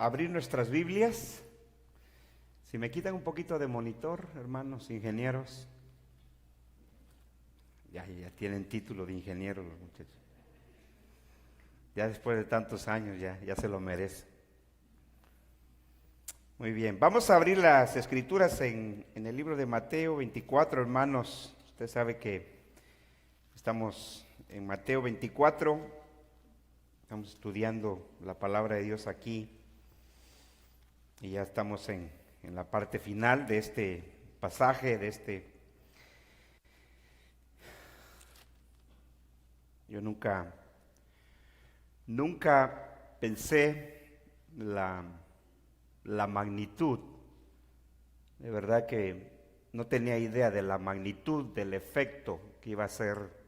abrir nuestras Biblias. Si me quitan un poquito de monitor, hermanos ingenieros. Ya tienen título de ingeniero los muchachos. Ya después de tantos años ya se lo merece. Muy bien, vamos a abrir las escrituras en el libro de Mateo 24, hermanos. Usted sabe que estamos en Mateo 24, estamos estudiando la palabra de Dios aquí y ya estamos en la parte final de este pasaje, Yo nunca pensé la magnitud, de verdad que no tenía idea de la magnitud del efecto que iba a ser,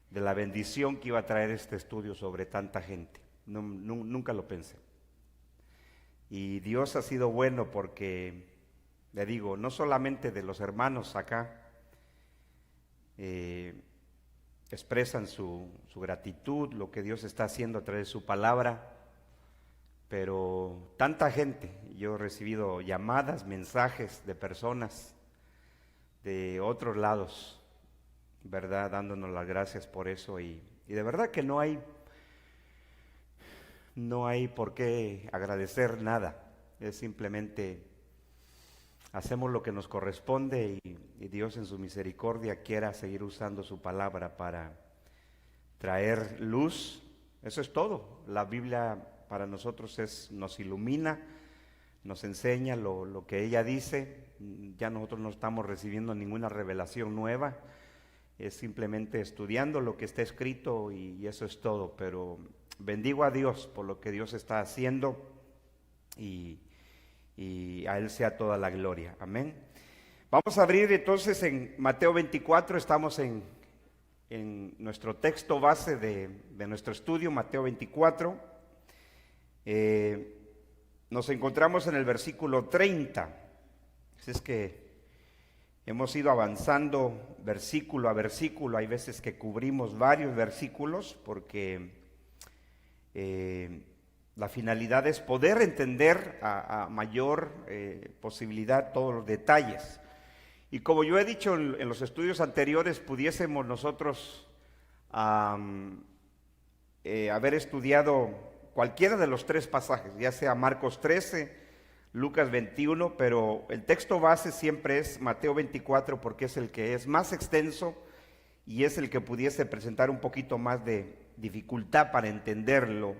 de la bendición que iba a traer este estudio sobre tanta gente. Nunca lo pensé. Y Dios ha sido bueno porque, le digo, no solamente de los hermanos acá expresan su gratitud, lo que Dios está haciendo a través de su palabra, pero tanta gente, yo he recibido llamadas, mensajes de personas de otros lados, ¿verdad? Dándonos las gracias por eso y de verdad que no hay por qué agradecer nada, es simplemente hacemos lo que nos corresponde y Dios en su misericordia quiera seguir usando su palabra para traer luz. Eso es todo. La Biblia para nosotros nos ilumina, nos enseña lo que ella dice. Ya nosotros no estamos recibiendo ninguna revelación nueva, es simplemente estudiando lo que está escrito y eso es todo. Pero bendigo a Dios por lo que Dios está haciendo y a Él sea toda la gloria. Amén. Vamos a abrir entonces en Mateo 24, estamos en nuestro texto base de nuestro estudio, Mateo 24. Nos encontramos en el versículo 30. Así es que hemos ido avanzando versículo a versículo. Hay veces que cubrimos varios versículos porque la finalidad es poder entender a mayor posibilidad todos los detalles. Y como yo he dicho en los estudios anteriores, pudiésemos nosotros haber estudiado cualquiera de los tres pasajes, ya sea Marcos 13, Lucas 21, pero el texto base siempre es Mateo 24 porque es el que es más extenso y es el que pudiese presentar un poquito más de dificultad para entenderlo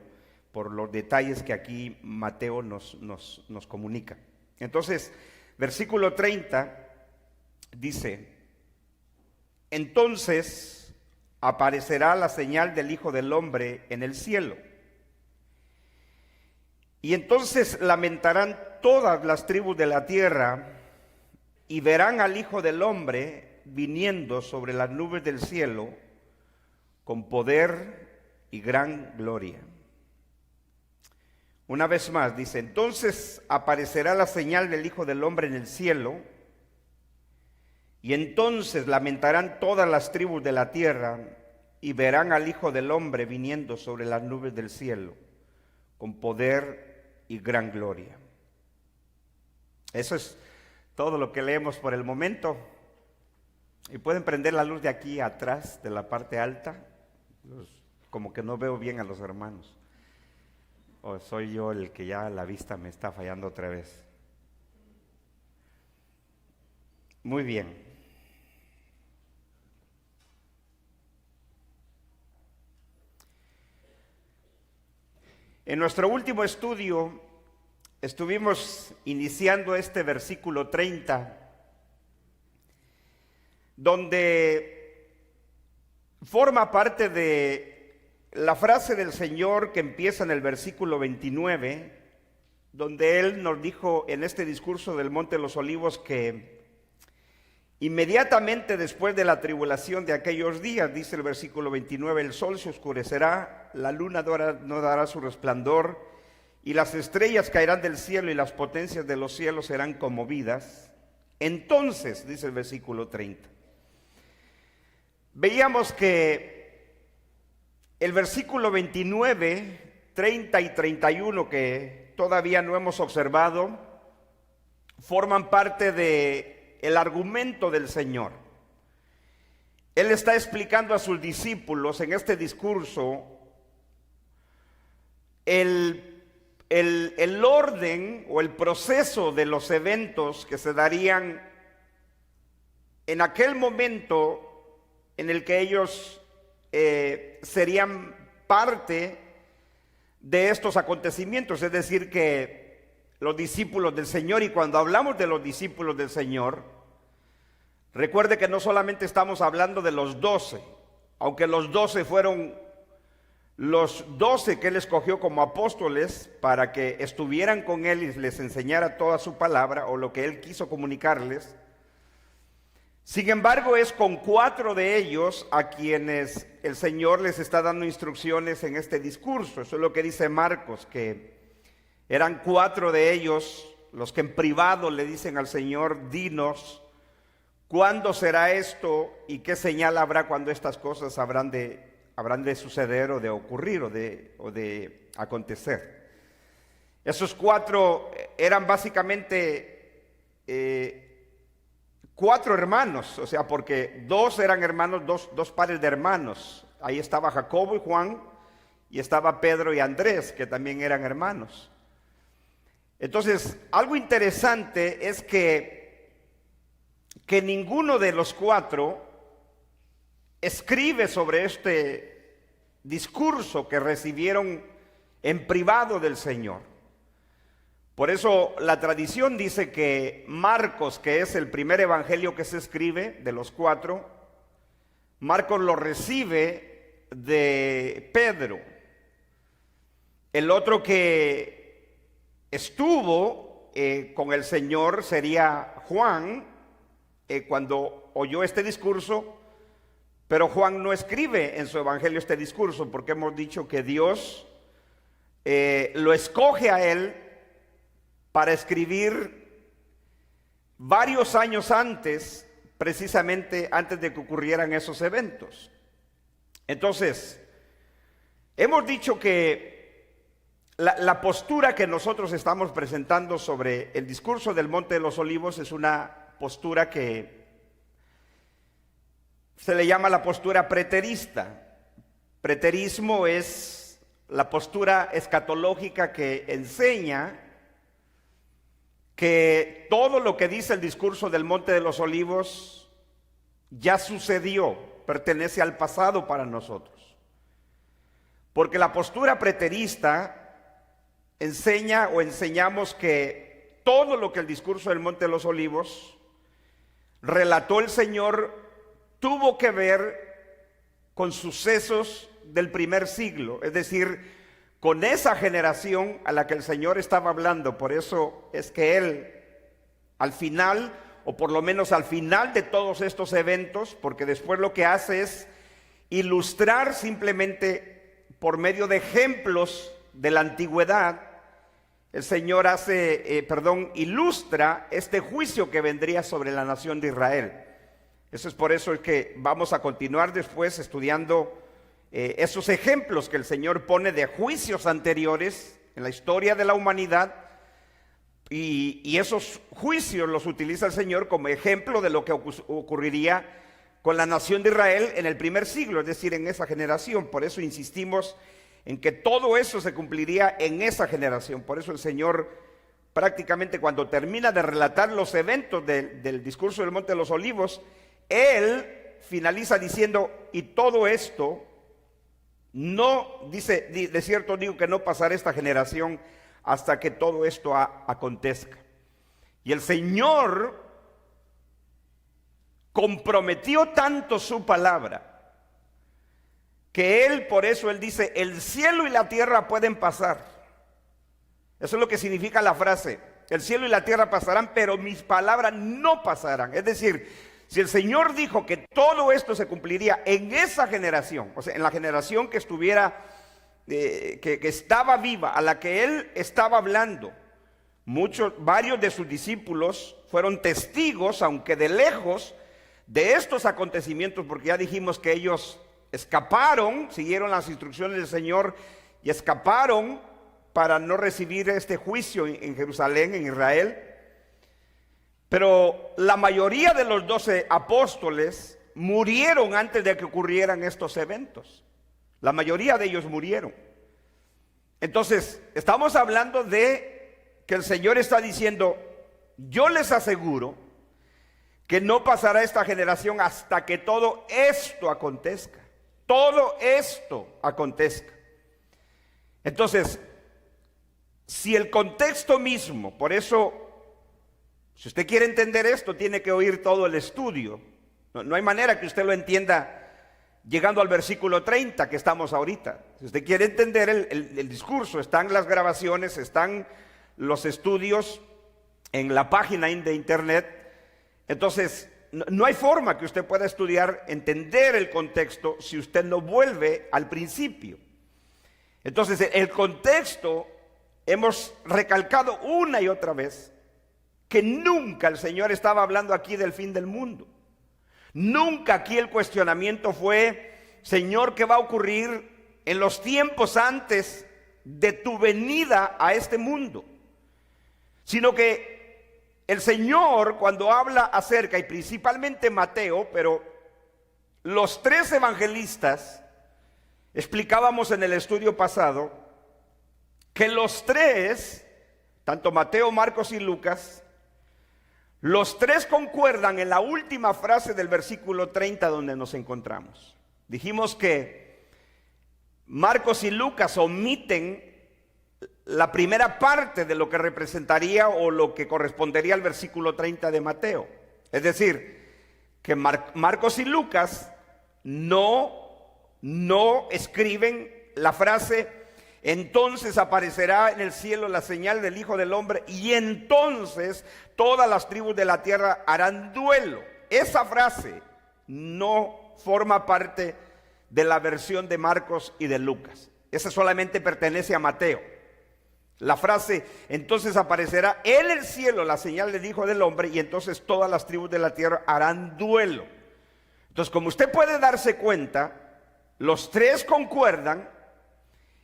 por los detalles que aquí Mateo nos comunica. Entonces, versículo 30 dice: entonces aparecerá la señal del Hijo del Hombre en el cielo, y entonces lamentarán todas las tribus de la tierra, y verán al Hijo del Hombre viniendo sobre las nubes del cielo con poder y gran gloria. Una vez más dice: entonces aparecerá la señal del Hijo del Hombre en el cielo, y entonces lamentarán todas las tribus de la tierra, y verán al Hijo del Hombre viniendo sobre las nubes del cielo, con poder y gran gloria. Eso es todo lo que leemos por el momento. Y pueden prender la luz de aquí atrás, de la parte alta. Como que no veo bien a los hermanos. ¿O soy yo el que ya la vista me está fallando otra vez? Muy bien. En nuestro último estudio estuvimos iniciando este versículo 30, donde forma parte de la frase del Señor que empieza en el versículo 29, donde Él nos dijo en este discurso del Monte de los Olivos que inmediatamente después de la tribulación de aquellos días, dice el versículo 29, el sol se oscurecerá, la luna no dará su resplandor, y las estrellas caerán del cielo y las potencias de los cielos serán conmovidas. Entonces, dice el versículo 30, veíamos que el versículo 29, 30 y 31 que todavía no hemos observado, forman parte del argumento del Señor. Él está explicando a sus discípulos en este discurso el orden o el proceso de los eventos que se darían en aquel momento en el que ellos serían parte de estos acontecimientos. Es decir, que los discípulos del Señor, y cuando hablamos de los discípulos del Señor, recuerde que no solamente estamos hablando de los 12, aunque los 12 fueron los 12 que Él escogió como apóstoles para que estuvieran con Él y les enseñara toda su palabra o lo que Él quiso comunicarles. Sin embargo, es con 4 de ellos a quienes el Señor les está dando instrucciones en este discurso. Eso es lo que dice Marcos, que eran 4 de ellos los que en privado le dicen al Señor: dinos, ¿cuándo será esto y qué señal habrá cuando estas cosas habrán de suceder o de ocurrir o de acontecer? Esos 4 eran básicamente 4 hermanos, o sea, porque 2 eran hermanos, dos pares de hermanos. Ahí estaba Jacobo y Juan, y estaba Pedro y Andrés, que también eran hermanos. Entonces, algo interesante es que ninguno de los 4 escribe sobre este discurso que recibieron en privado del Señor. Por eso la tradición dice que Marcos, que es el primer evangelio que se escribe de los 4, Marcos lo recibe de Pedro. El otro que estuvo con el Señor sería Juan, cuando oyó este discurso, pero Juan no escribe en su evangelio este discurso, porque hemos dicho que Dios lo escoge a él para escribir varios años antes, precisamente antes de que ocurrieran esos eventos. Entonces, hemos dicho que la postura que nosotros estamos presentando sobre el discurso del Monte de los Olivos es una postura que se le llama la postura preterista. Preterismo es la postura escatológica que enseña que todo lo que dice el discurso del Monte de los Olivos ya sucedió, pertenece al pasado para nosotros. Porque la postura preterista enseña o enseñamos que todo lo que el discurso del Monte de los Olivos relató el Señor tuvo que ver con sucesos del primer siglo, es decir, con esa generación a la que el Señor estaba hablando. Por eso es que Él, al final, o por lo menos al final de todos estos eventos, porque después lo que hace es ilustrar simplemente por medio de ejemplos de la antigüedad, el Señor ilustra este juicio que vendría sobre la nación de Israel. Eso es por eso que vamos a continuar después estudiando esos ejemplos que el Señor pone de juicios anteriores en la historia de la humanidad, y esos juicios los utiliza el Señor como ejemplo de lo que ocurriría con la nación de Israel en el primer siglo, es decir, en esa generación. Por eso insistimos en que todo eso se cumpliría en esa generación. Por eso el Señor prácticamente cuando termina de relatar los eventos del discurso del Monte de los Olivos, Él finaliza diciendo: y todo esto no, dice, de cierto digo que no pasará esta generación hasta que todo esto acontezca. Y el Señor comprometió tanto su palabra que Él, por eso Él dice: el cielo y la tierra pueden pasar. Eso es lo que significa la frase: el cielo y la tierra pasarán, pero mis palabras no pasarán. Es decir, si el Señor dijo que todo esto se cumpliría en esa generación, o sea, en la generación que estuviera, que estaba viva, a la que Él estaba hablando, varios de sus discípulos fueron testigos, aunque de lejos, de estos acontecimientos, porque ya dijimos que ellos escaparon, siguieron las instrucciones del Señor y escaparon para no recibir este juicio en Jerusalén, en Israel. Pero la mayoría de los 12 apóstoles murieron antes de que ocurrieran estos eventos. La mayoría de ellos murieron. Entonces, estamos hablando de que el Señor está diciendo: yo les aseguro que no pasará esta generación hasta que todo esto acontezca. Todo esto acontezca. Entonces, si el contexto mismo, por eso, si usted quiere entender esto, tiene que oír todo el estudio. No hay manera que usted lo entienda llegando al versículo 30 que estamos ahorita. Si usted quiere entender el discurso, están las grabaciones, están los estudios en la página de internet. Entonces, no hay forma que usted pueda estudiar, entender el contexto si usted no vuelve al principio. Entonces, el contexto, hemos recalcado una y otra vez que nunca el Señor estaba hablando aquí del fin del mundo. Nunca aquí el cuestionamiento fue: Señor, ¿qué va a ocurrir en los tiempos antes de tu venida a este mundo? Sino que el Señor, cuando habla acerca, y principalmente Mateo, pero los 3 evangelistas, explicábamos en el estudio pasado, que los 3, tanto Mateo, Marcos y Lucas, los 3 concuerdan en la última frase del versículo 30 donde nos encontramos. Dijimos que Marcos y Lucas omiten la primera parte de lo que representaría o lo que correspondería al versículo 30 de Mateo. Es decir, que Marcos y Lucas no escriben la frase: entonces aparecerá en el cielo la señal del Hijo del Hombre y entonces todas las tribus de la tierra harán duelo. Esa frase no forma parte de la versión de Marcos y de Lucas. Esa solamente pertenece a Mateo. La frase: entonces aparecerá en el cielo la señal del Hijo del Hombre y entonces todas las tribus de la tierra harán duelo. Entonces, como usted puede darse cuenta, los 3 concuerdan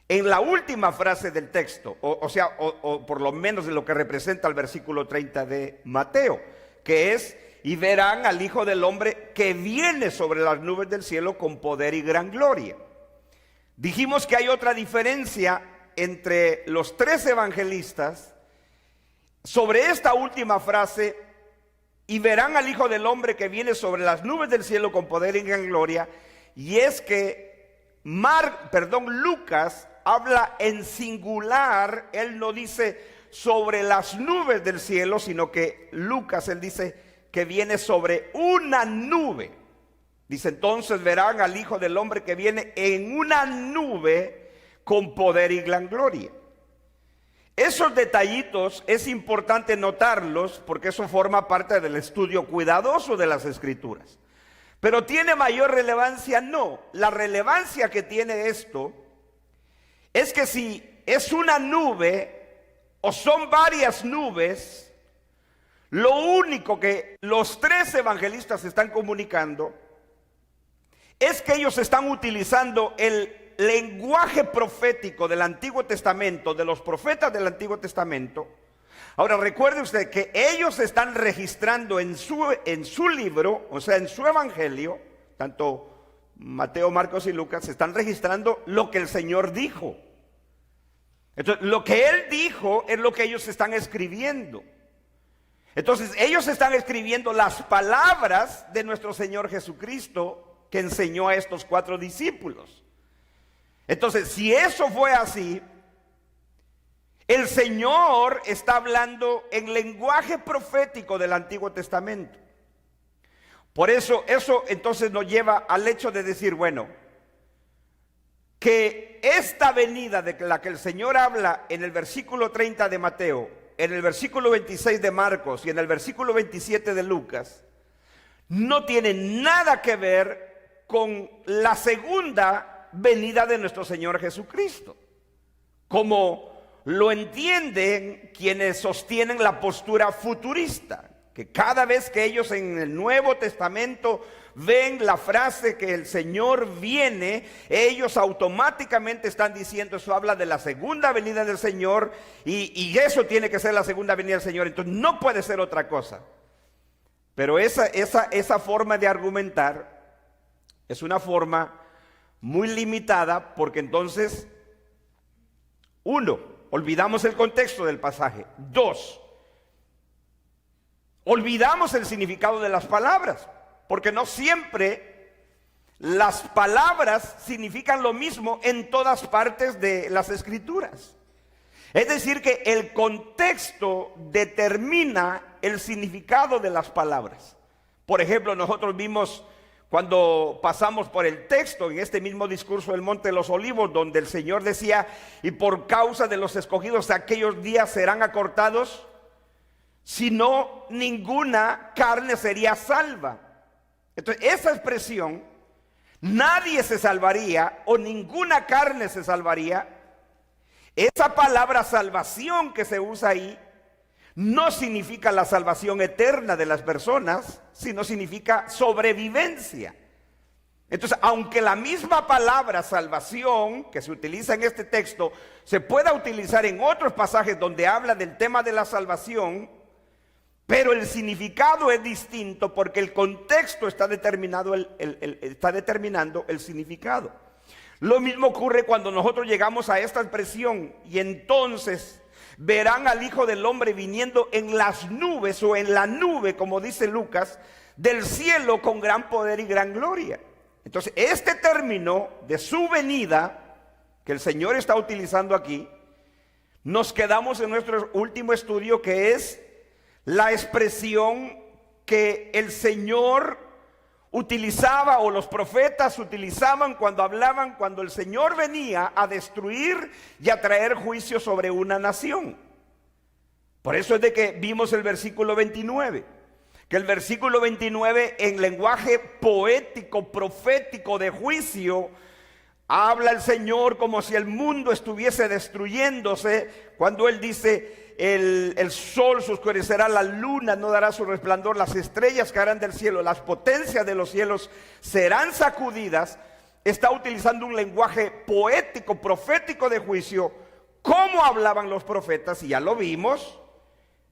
en la última frase del texto, o por lo menos de lo que representa el versículo 30 de Mateo, que es: y verán al Hijo del Hombre que viene sobre las nubes del cielo con poder y gran gloria. Dijimos que hay otra diferencia entre los 3 evangelistas sobre esta última frase: y verán al Hijo del Hombre que viene sobre las nubes del cielo con poder y gran gloria. Y es que Lucas habla en singular. Él no dice sobre las nubes del cielo, sino que Lucas, él dice que viene sobre una nube. Dice: entonces verán al Hijo del Hombre que viene en una nube con poder y gran gloria. Esos detallitos es importante notarlos porque eso forma parte del estudio cuidadoso de las Escrituras. Pero ¿tiene mayor relevancia? No. La relevancia que tiene esto es que si es una nube o son varias nubes, lo único que los 3 evangelistas están comunicando es que ellos están utilizando el lenguaje profético del Antiguo Testamento, de los profetas del Antiguo Testamento. Ahora recuerde usted que ellos están registrando en su libro, o sea, en su evangelio, tanto Mateo, Marcos y Lucas, están registrando lo que el Señor dijo. Entonces, lo que Él dijo es lo que ellos están escribiendo. Entonces, ellos están escribiendo las palabras de nuestro Señor Jesucristo que enseñó a estos 4 discípulos. Entonces, si eso fue así, el Señor está hablando en lenguaje profético del Antiguo Testamento. Por eso entonces nos lleva al hecho de decir, bueno, que esta venida de la que el Señor habla en el versículo 30 de Mateo, en el versículo 26 de Marcos y en el versículo 27 de Lucas, no tiene nada que ver con la segunda venida de nuestro Señor Jesucristo, como lo entienden quienes sostienen la postura futurista, que cada vez que ellos en el Nuevo Testamento ven la frase que el Señor viene, ellos automáticamente están diciendo, eso habla de la segunda venida del Señor, y eso tiene que ser la segunda venida del Señor, entonces no puede ser otra cosa. Pero esa forma de argumentar es una forma muy limitada, porque entonces, uno, olvidamos el contexto del pasaje. Dos, olvidamos el significado de las palabras, porque no siempre las palabras significan lo mismo en todas partes de las Escrituras. Es decir, que el contexto determina el significado de las palabras. Por ejemplo, nosotros vimos cuando pasamos por el texto en este mismo discurso del Monte de los Olivos, donde el Señor decía, y por causa de los escogidos aquellos días serán acortados, si no, ninguna carne sería salva. Entonces, esa expresión, nadie se salvaría o ninguna carne se salvaría, esa palabra salvación que se usa ahí, no significa la salvación eterna de las personas, sino significa sobrevivencia. Entonces, aunque la misma palabra salvación que se utiliza en este texto se pueda utilizar en otros pasajes donde habla del tema de la salvación, pero el significado es distinto porque el contexto está determinando el significado. Lo mismo ocurre cuando nosotros llegamos a esta expresión, y entonces verán al Hijo del Hombre viniendo en las nubes, o en la nube, como dice Lucas, del cielo con gran poder y gran gloria. Entonces, este término de su venida, que el Señor está utilizando aquí, nos quedamos en nuestro último estudio, que es la expresión que el Señor utilizaba, o los profetas utilizaban cuando hablaban, cuando el Señor venía a destruir y a traer juicio sobre una nación. Por eso es de que vimos el versículo 29, que el versículo 29 en lenguaje poético, profético de juicio, habla el Señor como si el mundo estuviese destruyéndose, cuando Él dice, el sol se oscurecerá, la luna no dará su resplandor, las estrellas caerán del cielo, las potencias de los cielos serán sacudidas. Está utilizando un lenguaje poético, profético de juicio, como hablaban los profetas, y ya lo vimos,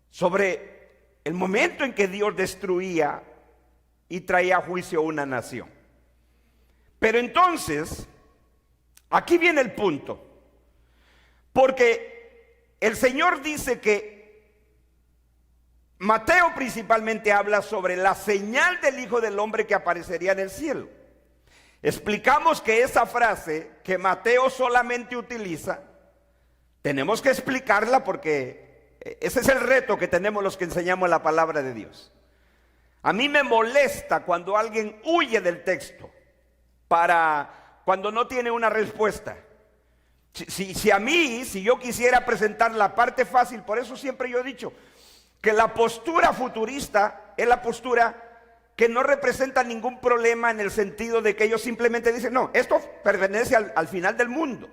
sobre el momento en que Dios destruía y traía a juicio a una nación. Pero entonces, aquí viene el punto, porque el Señor dice que Mateo principalmente habla sobre la señal del Hijo del Hombre que aparecería en el cielo. Explicamos que esa frase que Mateo solamente utiliza, tenemos que explicarla, porque ese es el reto que tenemos los que enseñamos la palabra de Dios. A mí me molesta cuando alguien huye del texto cuando no tiene una respuesta. Si yo quisiera presentar la parte fácil, por eso siempre yo he dicho que la postura futurista es la postura que no representa ningún problema, en el sentido de que ellos simplemente dicen, no, esto pertenece al final del mundo,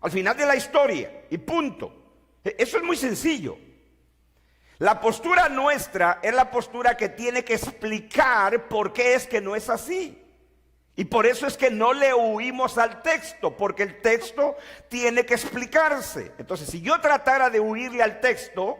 al final de la historia, y punto. Eso es muy sencillo. La postura nuestra es la postura que tiene que explicar por qué es que no es así. Y por eso es que no le huimos al texto, porque el texto tiene que explicarse. Entonces, si yo tratara de huirle al texto,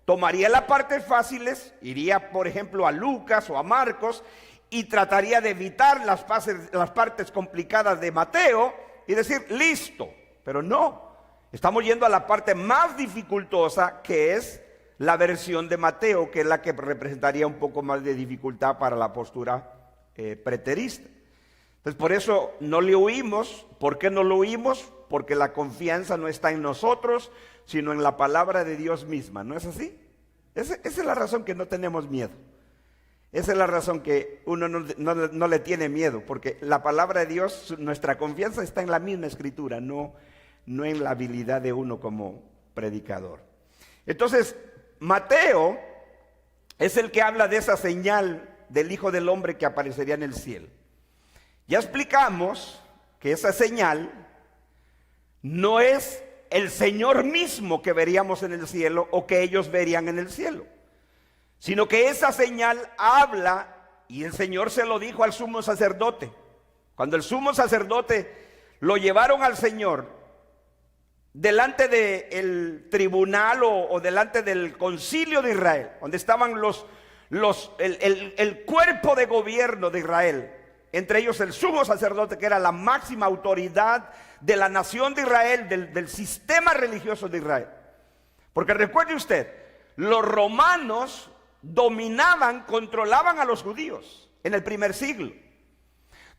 tomaría las partes fáciles, iría por ejemplo a Lucas o a Marcos, y trataría de evitar las partes complicadas de Mateo y decir, listo. Pero no, estamos yendo a la parte más dificultosa, que es la versión de Mateo, que es la que representaría un poco más de dificultad para la postura preterista. Entonces, por eso no le huimos. ¿Por qué no lo huimos? Porque la confianza no está en nosotros, sino en la palabra de Dios misma. ¿No es así? Esa es la razón que no tenemos miedo. Esa es la razón que uno no le tiene miedo, porque la palabra de Dios, nuestra confianza está en la misma escritura, no en la habilidad de uno como predicador. Entonces, Mateo es el que habla de esa señal del Hijo del Hombre que aparecería en el cielo. Ya explicamos que esa señal no es el Señor mismo que veríamos en el cielo o que ellos verían en el cielo, sino que esa señal habla, y el Señor se lo dijo al sumo sacerdote. Cuando el sumo sacerdote lo llevaron al Señor delante del tribunal o delante del concilio de Israel, donde estaban el cuerpo de gobierno de Israel, entre ellos el sumo sacerdote, que era la máxima autoridad de la nación de Israel, del sistema religioso de Israel. Porque recuerde usted, los romanos dominaban, controlaban a los judíos en el primer siglo.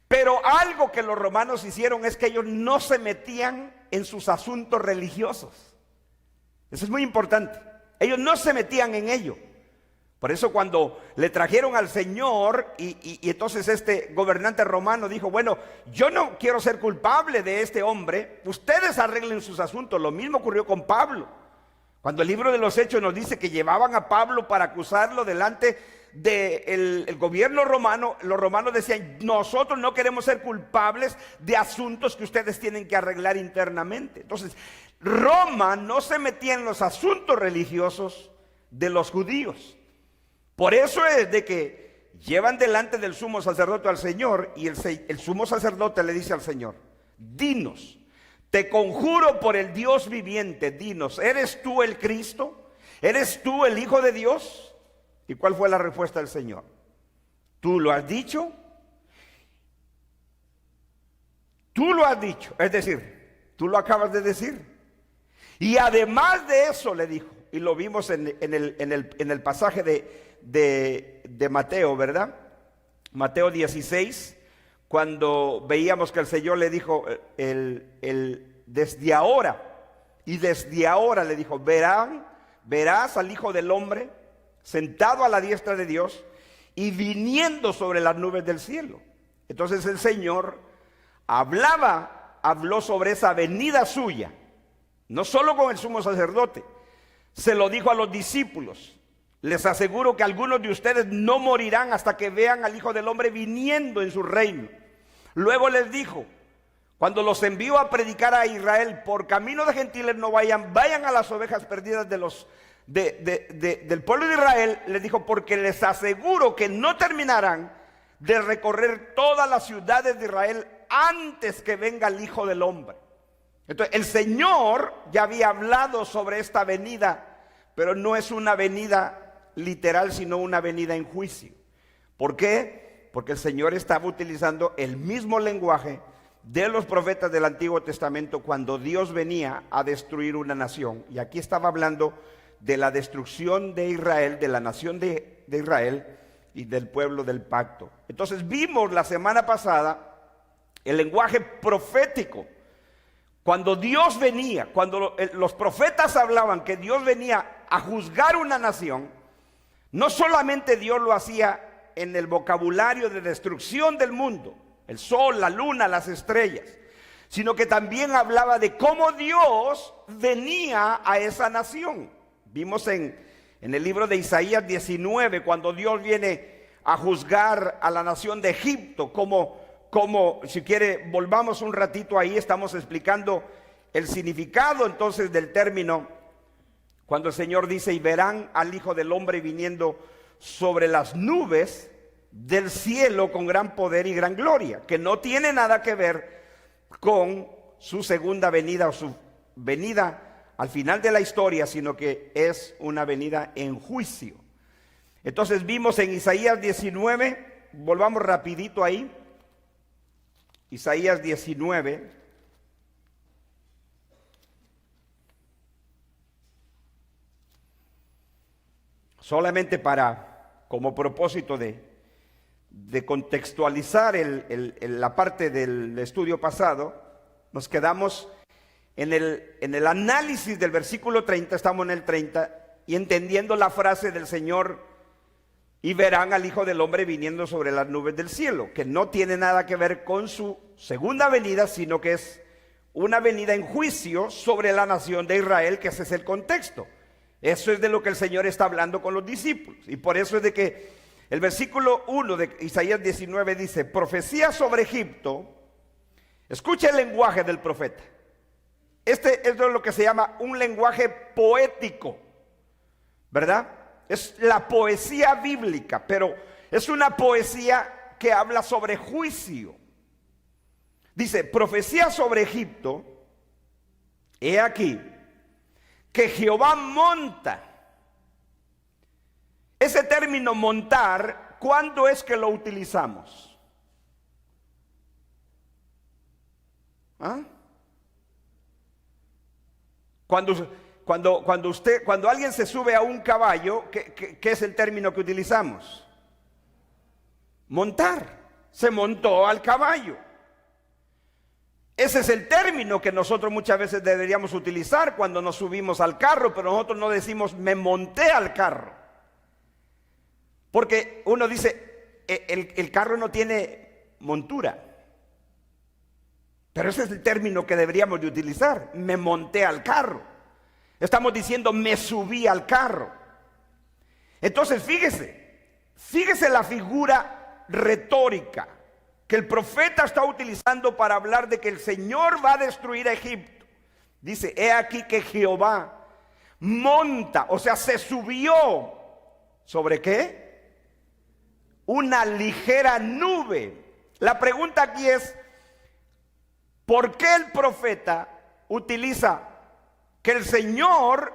Pero algo que los romanos hicieron es que ellos no se metían en sus asuntos religiosos. Eso es muy importante. Ellos no se metían en ello. Por eso cuando le trajeron al Señor y entonces este gobernante romano dijo, bueno, yo no quiero ser culpable de este hombre, ustedes arreglen sus asuntos. Lo mismo ocurrió con Pablo. Cuando el libro de los Hechos nos dice que llevaban a Pablo para acusarlo delante del gobierno romano, los romanos decían, nosotros no queremos ser culpables de asuntos que ustedes tienen que arreglar internamente. Entonces, Roma no se metía en los asuntos religiosos de los judíos. Por eso es de que llevan delante del sumo sacerdote al Señor, y el sumo sacerdote le dice al Señor, dinos, te conjuro por el Dios viviente, dinos, ¿eres tú el Cristo? ¿Eres tú el Hijo de Dios? ¿Y cuál fue la respuesta del Señor? ¿Tú lo has dicho? Tú lo has dicho, es decir, tú lo acabas de decir. Y además de eso le dijo, y lo vimos en el pasaje de Mateo, ¿verdad? Mateo 16, cuando veíamos que el Señor le dijo, desde ahora, y desde ahora le dijo, verás al Hijo del Hombre sentado a la diestra de Dios y viniendo sobre las nubes del cielo. Entonces el Señor habló sobre esa venida suya, no solo con el sumo sacerdote, se lo dijo a los discípulos. Les aseguro que algunos de ustedes no morirán hasta que vean al Hijo del Hombre viniendo en su reino. Luego les dijo, cuando los envío a predicar a Israel, por camino de gentiles no vayan a las ovejas perdidas del pueblo de Israel. Les dijo, porque les aseguro que no terminarán de recorrer todas las ciudades de Israel antes que venga el Hijo del Hombre. Entonces el Señor ya había hablado sobre esta venida, pero no es una venida literal, sino una venida en juicio. ¿Por qué? Porque el Señor estaba utilizando el mismo lenguaje de los profetas del Antiguo Testamento cuando Dios venía a destruir una nación. Y aquí estaba hablando de la destrucción de Israel, de la nación de Israel y del pueblo del pacto. Entonces vimos la semana pasada el lenguaje profético. Cuando Dios venía, cuando los profetas hablaban que Dios venía a juzgar una nación, no solamente Dios lo hacía en el vocabulario de destrucción del mundo, el sol, la luna, las estrellas, sino que también hablaba de cómo Dios venía a esa nación. Vimos en el libro de Isaías 19, cuando Dios viene a juzgar a la nación de Egipto, como si quiere, volvamos un ratito ahí, estamos explicando el significado entonces del término, cuando el Señor dice, y verán al Hijo del Hombre viniendo sobre las nubes del cielo con gran poder y gran gloria, que no tiene nada que ver con su segunda venida o su venida al final de la historia, sino que es una venida en juicio. Entonces vimos en Isaías 19, volvamos rapidito ahí, Isaías 19, solamente como propósito de contextualizar la parte del estudio pasado, nos quedamos en el análisis del versículo 30, estamos en el 30, y entendiendo la frase del Señor, y verán al Hijo del Hombre viniendo sobre las nubes del cielo, que no tiene nada que ver con su segunda venida, sino que es una venida en juicio sobre la nación de Israel, que ese es el contexto. Eso es de lo que el Señor está hablando con los discípulos, y por eso es de que el versículo 1 de Isaías 19 dice, profecía sobre Egipto. Escucha el lenguaje del profeta. Este es lo que se llama un lenguaje poético, ¿verdad? Es la poesía bíblica, pero es una poesía que habla sobre juicio. Dice, profecía sobre Egipto, he aquí que Jehová monta. Ese término montar, ¿cuándo es que lo utilizamos? ¿Ah? Cuando alguien se sube a un caballo, ¿qué es el término que utilizamos? Montar. Se montó al caballo. Ese es el término que nosotros muchas veces deberíamos utilizar cuando nos subimos al carro, pero nosotros no decimos me monté al carro. Porque uno dice, el carro no tiene montura. Pero ese es el término que deberíamos de utilizar, me monté al carro. Estamos diciendo me subí al carro. Entonces fíjese la figura retórica que el profeta está utilizando para hablar de que el Señor va a destruir a Egipto. Dice, he aquí que Jehová monta, o sea, se subió. ¿Sobre qué? Una ligera nube. La pregunta aquí es, ¿por qué el profeta utiliza que el Señor,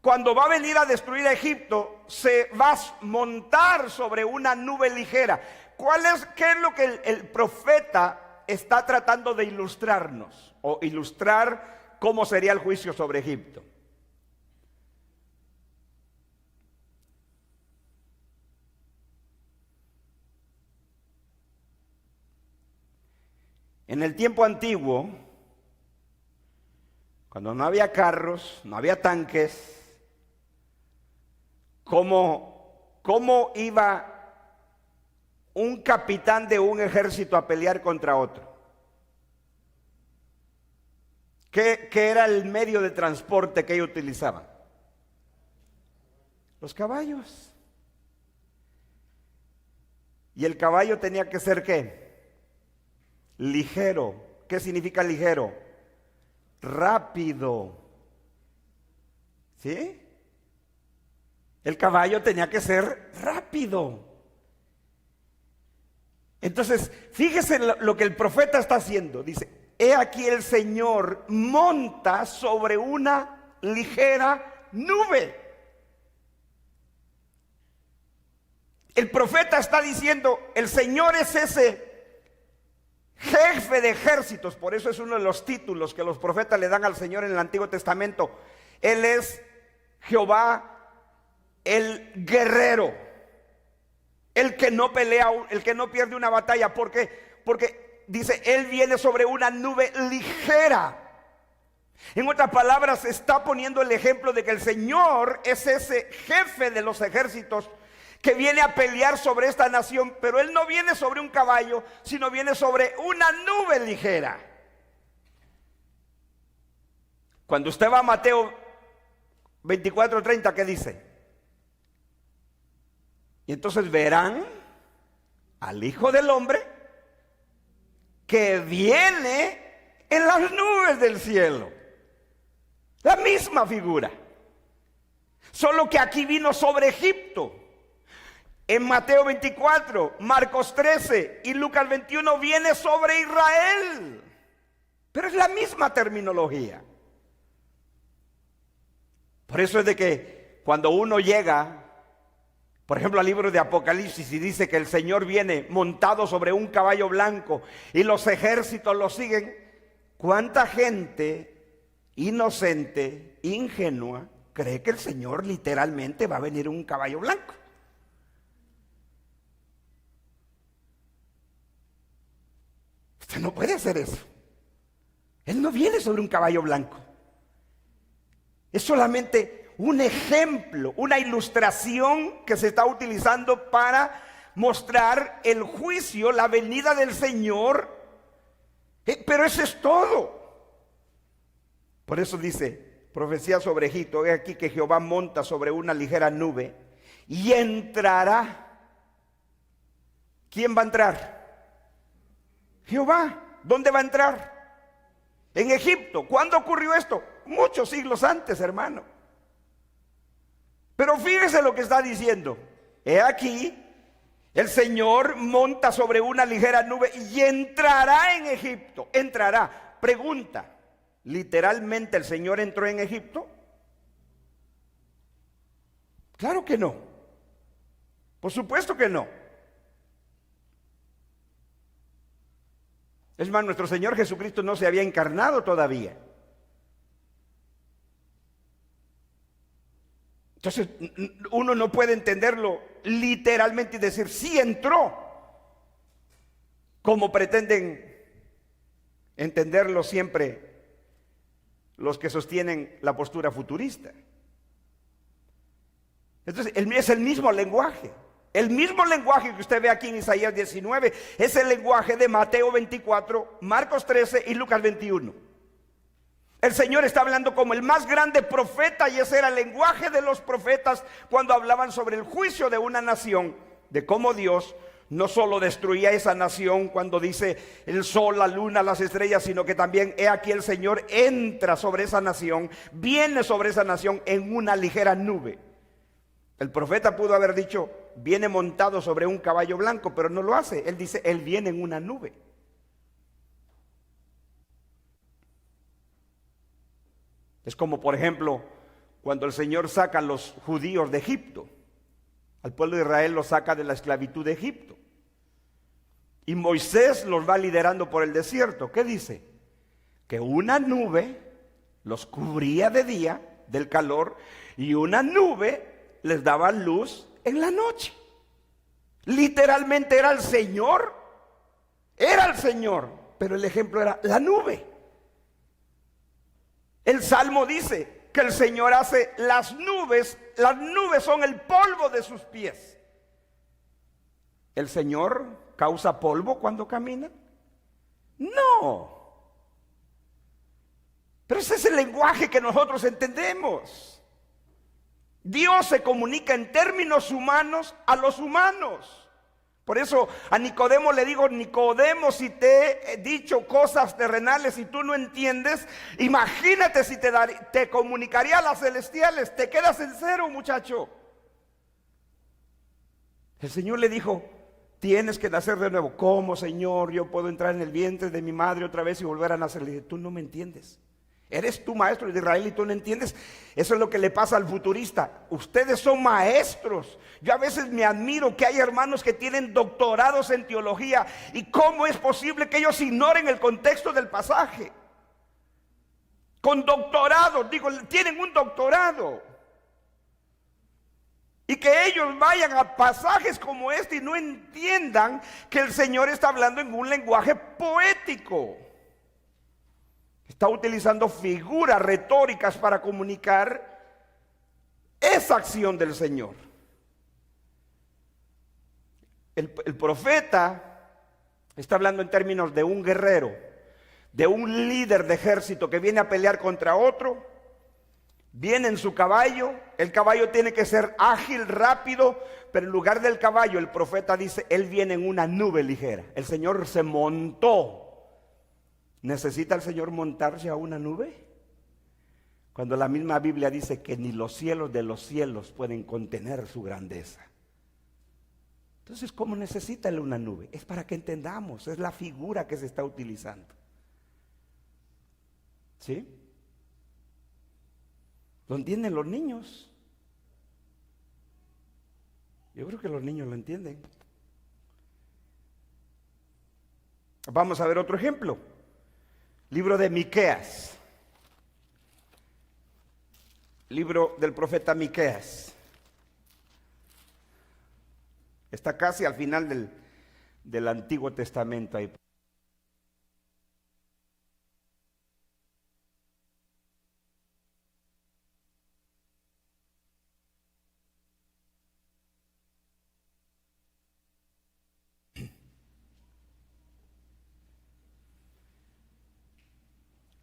cuando va a venir a destruir a Egipto, se va a montar sobre una nube ligera? ¿Qué es lo que el profeta está tratando de ilustrarnos? O ilustrar cómo sería el juicio sobre Egipto. En el tiempo antiguo, cuando no había carros, no había tanques, ¿cómo iba un capitán de un ejército a pelear contra otro? ¿Qué era el medio de transporte que ellos utilizaban? Los caballos. Y el caballo tenía que ser ¿qué? Ligero. ¿Qué significa ligero? Rápido. ¿Sí? El caballo tenía que ser rápido. Entonces, fíjese lo que el profeta está haciendo. Dice, he aquí el Señor monta sobre una ligera nube. El profeta está diciendo, el Señor es ese jefe de ejércitos. Por eso es uno de los títulos que los profetas le dan al Señor en el Antiguo Testamento. Él es Jehová, el guerrero, el que no pelea, el que no pierde una batalla. Porque dice, Él viene sobre una nube ligera. En otras palabras, está poniendo el ejemplo de que el Señor es ese jefe de los ejércitos que viene a pelear sobre esta nación, pero Él no viene sobre un caballo, sino viene sobre una nube ligera. Cuando usted va a Mateo 24:30, ¿qué dice? Y entonces verán al Hijo del Hombre que viene en las nubes del cielo. La misma figura, solo que aquí vino sobre Egipto. En Mateo 24, Marcos 13 y Lucas 21 viene sobre Israel. Pero es la misma terminología. Por eso es de que cuando uno llega, por ejemplo, al libro de Apocalipsis y dice que el Señor viene montado sobre un caballo blanco y los ejércitos lo siguen, ¿cuánta gente inocente, ingenua, cree que el Señor literalmente va a venir en un caballo blanco? Usted no puede hacer eso. Él no viene sobre un caballo blanco. Es solamente un ejemplo, una ilustración que se está utilizando para mostrar el juicio, la venida del Señor. Pero eso es todo. Por eso dice, profecía sobre Egipto, he aquí que Jehová monta sobre una ligera nube y entrará. ¿Quién va a entrar? Jehová. ¿Dónde va a entrar? En Egipto. ¿Cuándo ocurrió esto? Muchos siglos antes, hermano. Pero fíjese lo que está diciendo. He aquí, el Señor monta sobre una ligera nube y entrará en Egipto. Entrará. Pregunta, ¿literalmente el Señor entró en Egipto? Claro que no. Por supuesto que no. Es más, nuestro Señor Jesucristo no se había encarnado todavía. Entonces, uno no puede entenderlo literalmente y decir, sí entró, como pretenden entenderlo siempre los que sostienen la postura futurista. Entonces, es el mismo lenguaje. El mismo lenguaje que usted ve aquí en Isaías 19 es el lenguaje de Mateo 24, Marcos 13 y Lucas 21. El Señor está hablando como el más grande profeta, y ese era el lenguaje de los profetas cuando hablaban sobre el juicio de una nación, de cómo Dios no solo destruía esa nación cuando dice el sol, la luna, las estrellas, sino que también he aquí el Señor entra sobre esa nación, viene sobre esa nación en una ligera nube. El profeta pudo haber dicho, viene montado sobre un caballo blanco, pero no lo hace. Él dice, él viene en una nube. Es como, por ejemplo, cuando el Señor saca a los judíos de Egipto. Al pueblo de Israel los saca de la esclavitud de Egipto. Y Moisés los va liderando por el desierto. ¿Qué dice? Que una nube los cubría de día del calor y una nube les daba luz en la noche. Literalmente era el Señor, pero el ejemplo era la nube. El Salmo dice que el Señor hace las nubes son el polvo de sus pies. ¿El Señor causa polvo cuando camina? No. Pero ese es el lenguaje que nosotros entendemos. Dios se comunica en términos humanos a los humanos. Por eso a Nicodemo le digo, Nicodemo, si te he dicho cosas terrenales y tú no entiendes, imagínate si te comunicaría a las celestiales. Te quedas en cero, muchacho. El Señor le dijo, tienes que nacer de nuevo. ¿Cómo, Señor? Yo puedo entrar en el vientre de mi madre otra vez y volver a nacer. Le dije, tú no me entiendes. Eres tú maestro de Israel y tú no entiendes. Eso es lo que le pasa al futurista. Ustedes son maestros. Yo a veces me admiro que hay hermanos que tienen doctorados en teología. ¿Y cómo es posible que ellos ignoren el contexto del pasaje? Con doctorado, tienen un doctorado. Y que ellos vayan a pasajes como este y no entiendan que el Señor está hablando en un lenguaje poético. Está utilizando figuras retóricas para comunicar esa acción del Señor. El profeta está hablando en términos de un guerrero, de un líder de ejército que viene a pelear contra otro. Viene en su caballo, el caballo tiene que ser ágil, rápido, pero en lugar del caballo el profeta dice, él viene en una nube ligera. El Señor se montó. ¿Necesita el Señor montarse a una nube? Cuando la misma Biblia dice que ni los cielos de los cielos pueden contener su grandeza. Entonces, ¿cómo necesita él una nube? Es para que entendamos, es la figura que se está utilizando. ¿Sí? ¿Lo entienden los niños? Yo creo que los niños lo entienden. Vamos a ver otro ejemplo. Libro de Miqueas. Libro del profeta Miqueas. Está casi al final del Antiguo Testamento ahí.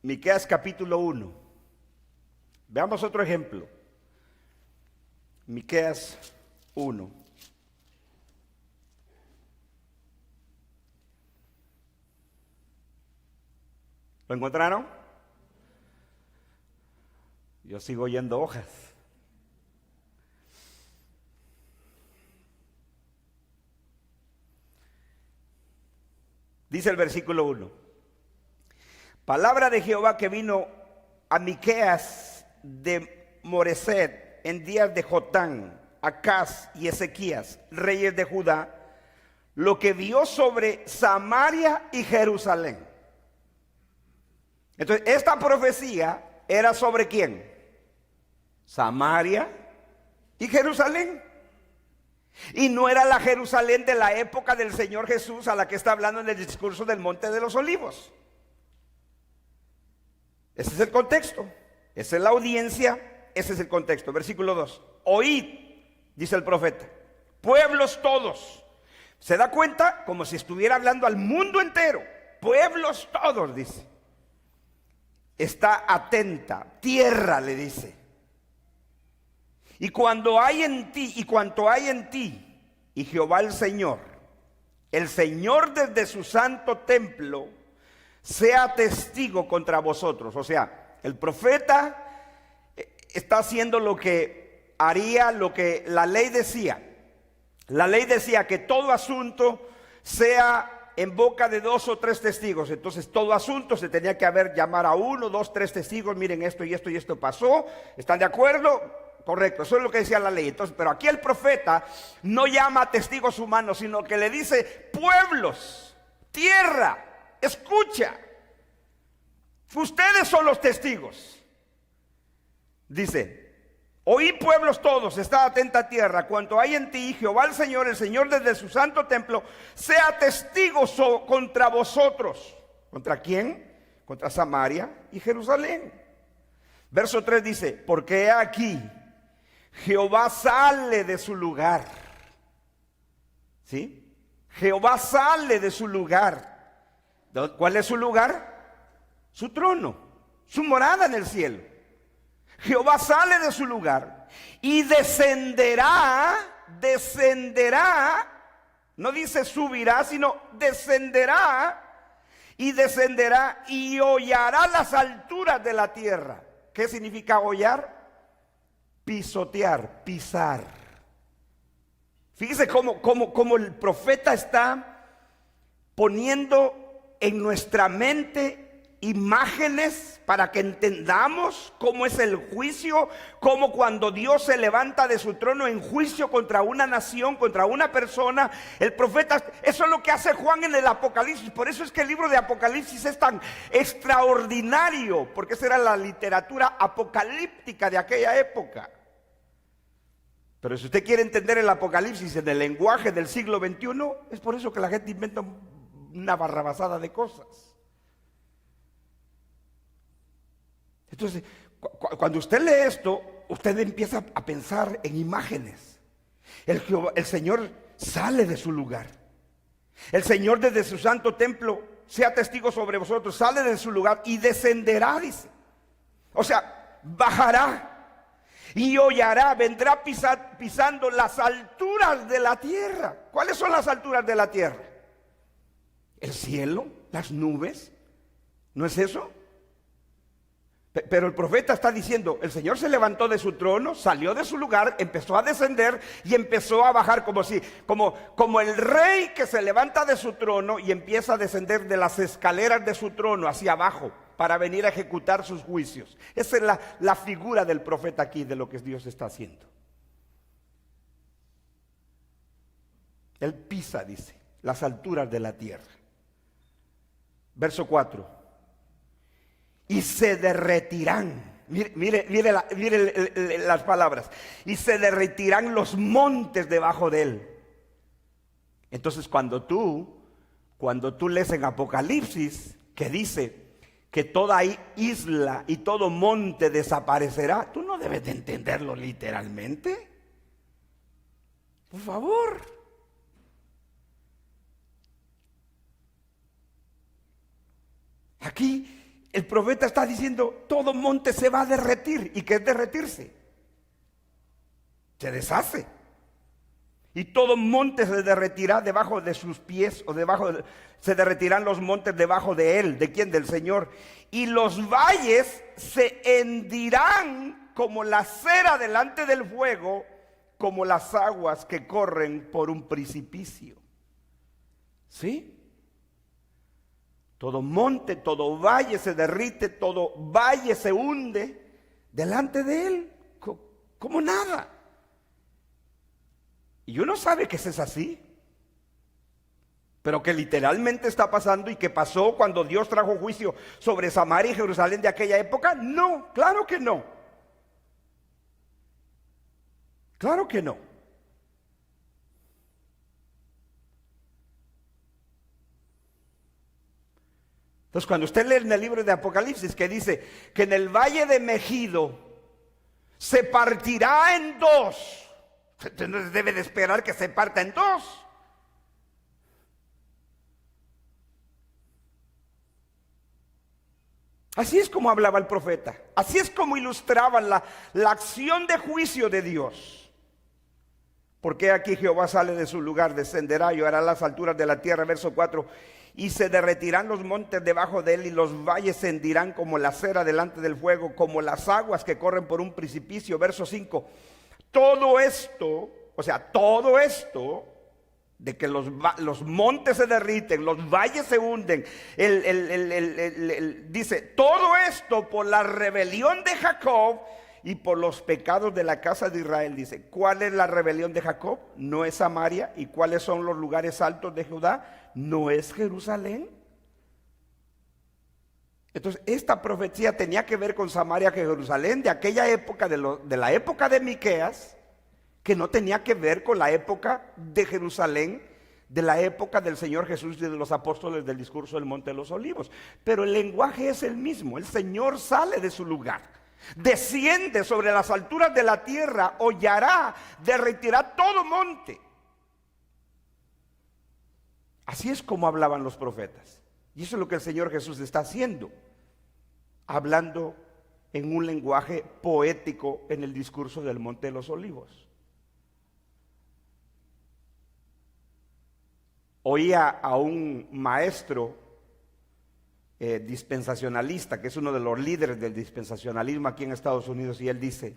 Miqueas capítulo 1. Veamos otro ejemplo. Miqueas 1. ¿Lo encontraron? Yo sigo oyendo hojas. Dice el versículo 1. Palabra de Jehová que vino a Miqueas de Moreset en días de Jotán, Acaz y Ezequías, reyes de Judá, lo que vio sobre Samaria y Jerusalén. Entonces, esta profecía era sobre ¿quién? Samaria y Jerusalén. Y no era la Jerusalén de la época del Señor Jesús a la que está hablando en el discurso del Monte de los Olivos. Ese es el contexto, esa es la audiencia, ese es el contexto. Versículo 2. Oíd, dice el profeta, pueblos todos. Se da cuenta como si estuviera hablando al mundo entero. Pueblos todos, dice. Está atenta, tierra, le dice. Y cuando hay en ti, y cuanto hay en ti, y Jehová el Señor desde su santo templo, sea testigo contra vosotros. O sea, el profeta está haciendo lo que haría, lo que la ley decía. La ley decía que todo asunto sea en boca de 2 o 3 testigos. Entonces todo asunto se tenía que llamar a 1, 2, 3 testigos. Miren, esto y esto y esto pasó. ¿Están de acuerdo? Correcto, eso es lo que decía la ley. Entonces, pero aquí el profeta no llama a testigos humanos, sino que le dice: pueblos, tierra, escucha, ustedes son los testigos. Dice: oí, pueblos todos, está atenta tierra, cuanto hay en ti, Jehová el Señor desde su santo templo, sea testigo contra vosotros. ¿Contra quién? Contra Samaria y Jerusalén. Verso 3 dice: porque he aquí, Jehová sale de su lugar. ¿Sí? Jehová sale de su lugar. ¿Cuál es su lugar? Su trono, su morada en el cielo. Jehová sale de su lugar y descenderá, no dice subirá, sino descenderá y hollará las alturas de la tierra. ¿Qué significa hollar? Pisotear, pisar. Fíjese cómo el profeta está poniendo en nuestra mente imágenes para que entendamos cómo es el juicio, cómo cuando Dios se levanta de su trono en juicio contra una nación, contra una persona, el profeta, eso es lo que hace Juan en el Apocalipsis. Por eso es que el libro de Apocalipsis es tan extraordinario, porque esa era la literatura apocalíptica de aquella época. Pero si usted quiere entender el Apocalipsis en el lenguaje del siglo XXI, es por eso que la gente inventa una barrabasada de cosas. Entonces, cuando usted lee esto, usted empieza a pensar en imágenes. El Señor sale de su lugar. El Señor desde su santo templo sea testigo sobre vosotros. Sale de su lugar y descenderá, dice. O sea, bajará y hollará, vendrá pisando las alturas de la tierra. ¿Cuáles son las alturas de la tierra? El cielo, las nubes. ¿No es eso? Pero el profeta está diciendo: el Señor se levantó de su trono, salió de su lugar, empezó a descender y empezó a bajar como el rey que se levanta de su trono y empieza a descender de las escaleras de su trono hacia abajo para venir a ejecutar sus juicios. Esa es la figura del profeta aquí, de lo que Dios está haciendo. Él pisa, dice, las alturas de la tierra. Verso 4. Y se derretirán. Mire las palabras. Y se derretirán los montes debajo de él. Entonces cuando tú lees en Apocalipsis que dice que toda isla y todo monte desaparecerá, tú no debes de entenderlo literalmente. Por favor. Aquí el profeta está diciendo: todo monte se va a derretir. ¿Y qué es derretirse? Se deshace. Y todo monte se derretirá debajo de sus pies, se derretirán los montes debajo de él. ¿De quién? Del Señor. Y los valles se hendirán como la cera delante del fuego, como las aguas que corren por un precipicio. ¿Sí? Todo monte, todo valle se derrite, todo valle se hunde delante de Él, como nada. Y uno sabe que eso es así, pero que literalmente está pasando y que pasó cuando Dios trajo juicio sobre Samaria y Jerusalén de aquella época. No, claro que no. Claro que no. Entonces, cuando usted lee en el libro de Apocalipsis que dice que en el valle de Megido se partirá en dos, entonces debe de esperar que se parta en dos. Así es como hablaba el profeta, así es como ilustraban la acción de juicio de Dios. Porque aquí Jehová sale de su lugar, descenderá y hará las alturas de la tierra, verso 4. Y se derretirán los montes debajo de él, y los valles se hendirán como la cera delante del fuego, como las aguas que corren por un precipicio. Verso 5. Todo esto, o sea, todo esto, de que los montes se derriten, los valles se hunden, dice, todo esto por la rebelión de Jacob y por los pecados de la casa de Israel. Dice, ¿cuál es la rebelión de Jacob? No es Samaria. ¿Y cuáles son los lugares altos de Judá? ¿No es Jerusalén? Entonces, esta profecía tenía que ver con Samaria que Jerusalén, de aquella época, de la época de Miqueas, que no tenía que ver con la época de Jerusalén, de la época del Señor Jesús y de los apóstoles del discurso del Monte de los Olivos. Pero el lenguaje es el mismo. El Señor sale de su lugar, desciende sobre las alturas de la tierra, hollará, derretirá todo monte. Así es como hablaban los profetas. Y eso es lo que el Señor Jesús está haciendo, hablando en un lenguaje poético en el discurso del Monte de los Olivos. Oía a un maestro dispensacionalista, que es uno de los líderes del dispensacionalismo aquí en Estados Unidos, y él dice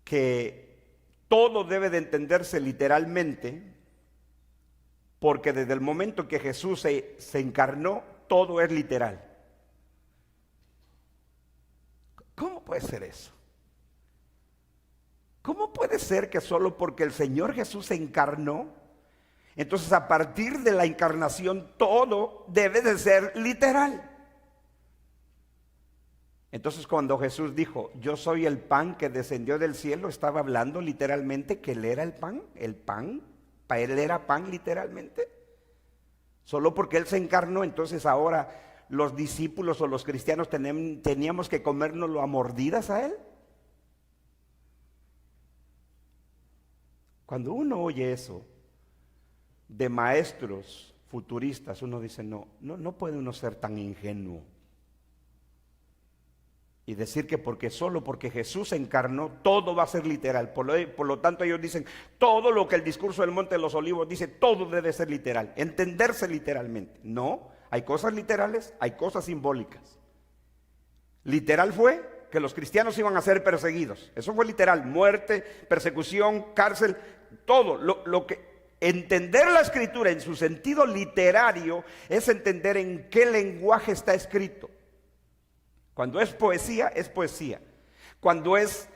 que todo debe de entenderse literalmente, porque desde el momento que Jesús se encarnó, todo es literal. ¿Cómo puede ser eso? ¿Cómo puede ser que solo porque el Señor Jesús se encarnó, entonces a partir de la encarnación todo debe de ser literal? Entonces cuando Jesús dijo, yo soy el pan que descendió del cielo, estaba hablando literalmente que Él era el pan, para Él era pan literalmente. Solo porque Él se encarnó, entonces ahora los discípulos o los cristianos teníamos que comérnoslo a mordidas a Él. Cuando uno oye eso de maestros futuristas, uno dice, no puede uno ser tan ingenuo y decir que solo porque Jesús se encarnó, todo va a ser literal. Por lo tanto, ellos dicen, todo lo que el discurso del Monte de los Olivos dice, todo debe ser literal, entenderse literalmente. No, hay cosas literales, hay cosas simbólicas. Literal fue que los cristianos iban a ser perseguidos. Eso fue literal, muerte, persecución, cárcel, todo. Lo que entender la Escritura en su sentido literario es entender en qué lenguaje está escrito. Cuando es poesía, es poesía. Cuando es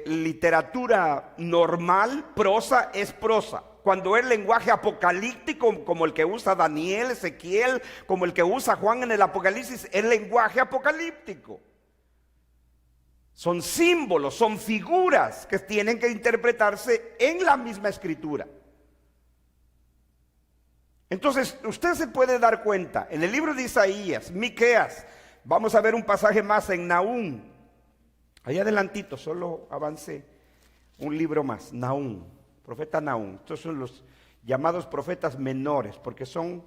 literatura normal, prosa, es prosa. Cuando es lenguaje apocalíptico, como el que usa Daniel, Ezequiel, como el que usa Juan en el Apocalipsis, es lenguaje apocalíptico. Son símbolos, son figuras que tienen que interpretarse en la misma Escritura. Entonces, usted se puede dar cuenta, en el libro de Isaías, Miqueas, vamos a ver un pasaje más en Nahum. Ahí adelantito, solo avancé un libro más, Nahum, profeta Nahum. Estos son los llamados profetas menores, porque son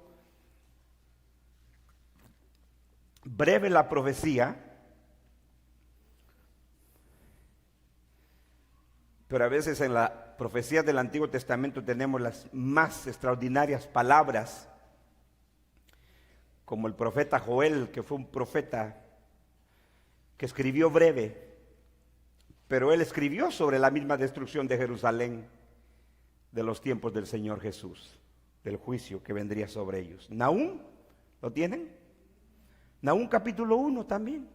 breve la profecía, pero a veces en la profecía del Antiguo Testamento tenemos las más extraordinarias palabras, como el profeta Joel, que fue un profeta que escribió breve, pero él escribió sobre la misma destrucción de Jerusalén de los tiempos del Señor Jesús, del juicio que vendría sobre ellos. Nahum, ¿Lo tienen? Nahum capítulo 1 también,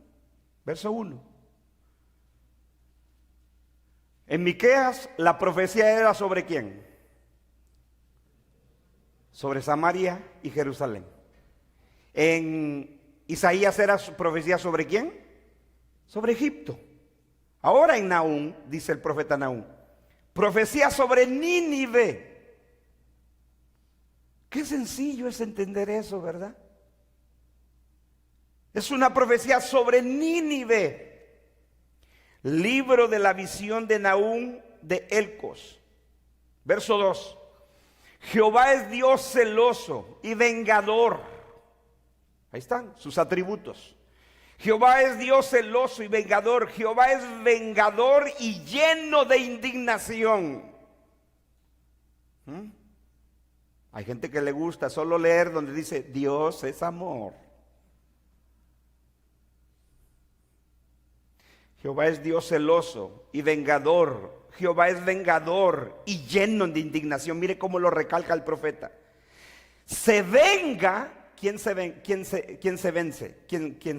verso 1. En Miqueas la profecía era ¿sobre quién? Sobre Samaria y Jerusalén. En Isaías era profecía ¿sobre quién? Sobre Egipto. Ahora en Nahum, dice el profeta Nahum, profecía sobre Nínive. Qué sencillo es entender eso, ¿verdad? Es una profecía sobre Nínive. Libro de la visión de Nahum de Elcos. Verso 2. Jehová es Dios celoso y vengador. Ahí están sus atributos. Jehová es Dios celoso y vengador. Jehová es vengador y lleno de indignación. Hay gente que le gusta solo leer donde dice Dios es amor. Jehová es Dios celoso y vengador. Jehová es vengador y lleno de indignación. Mire cómo lo recalca el profeta. Se venga. ¿Quién se vence? ¿Quién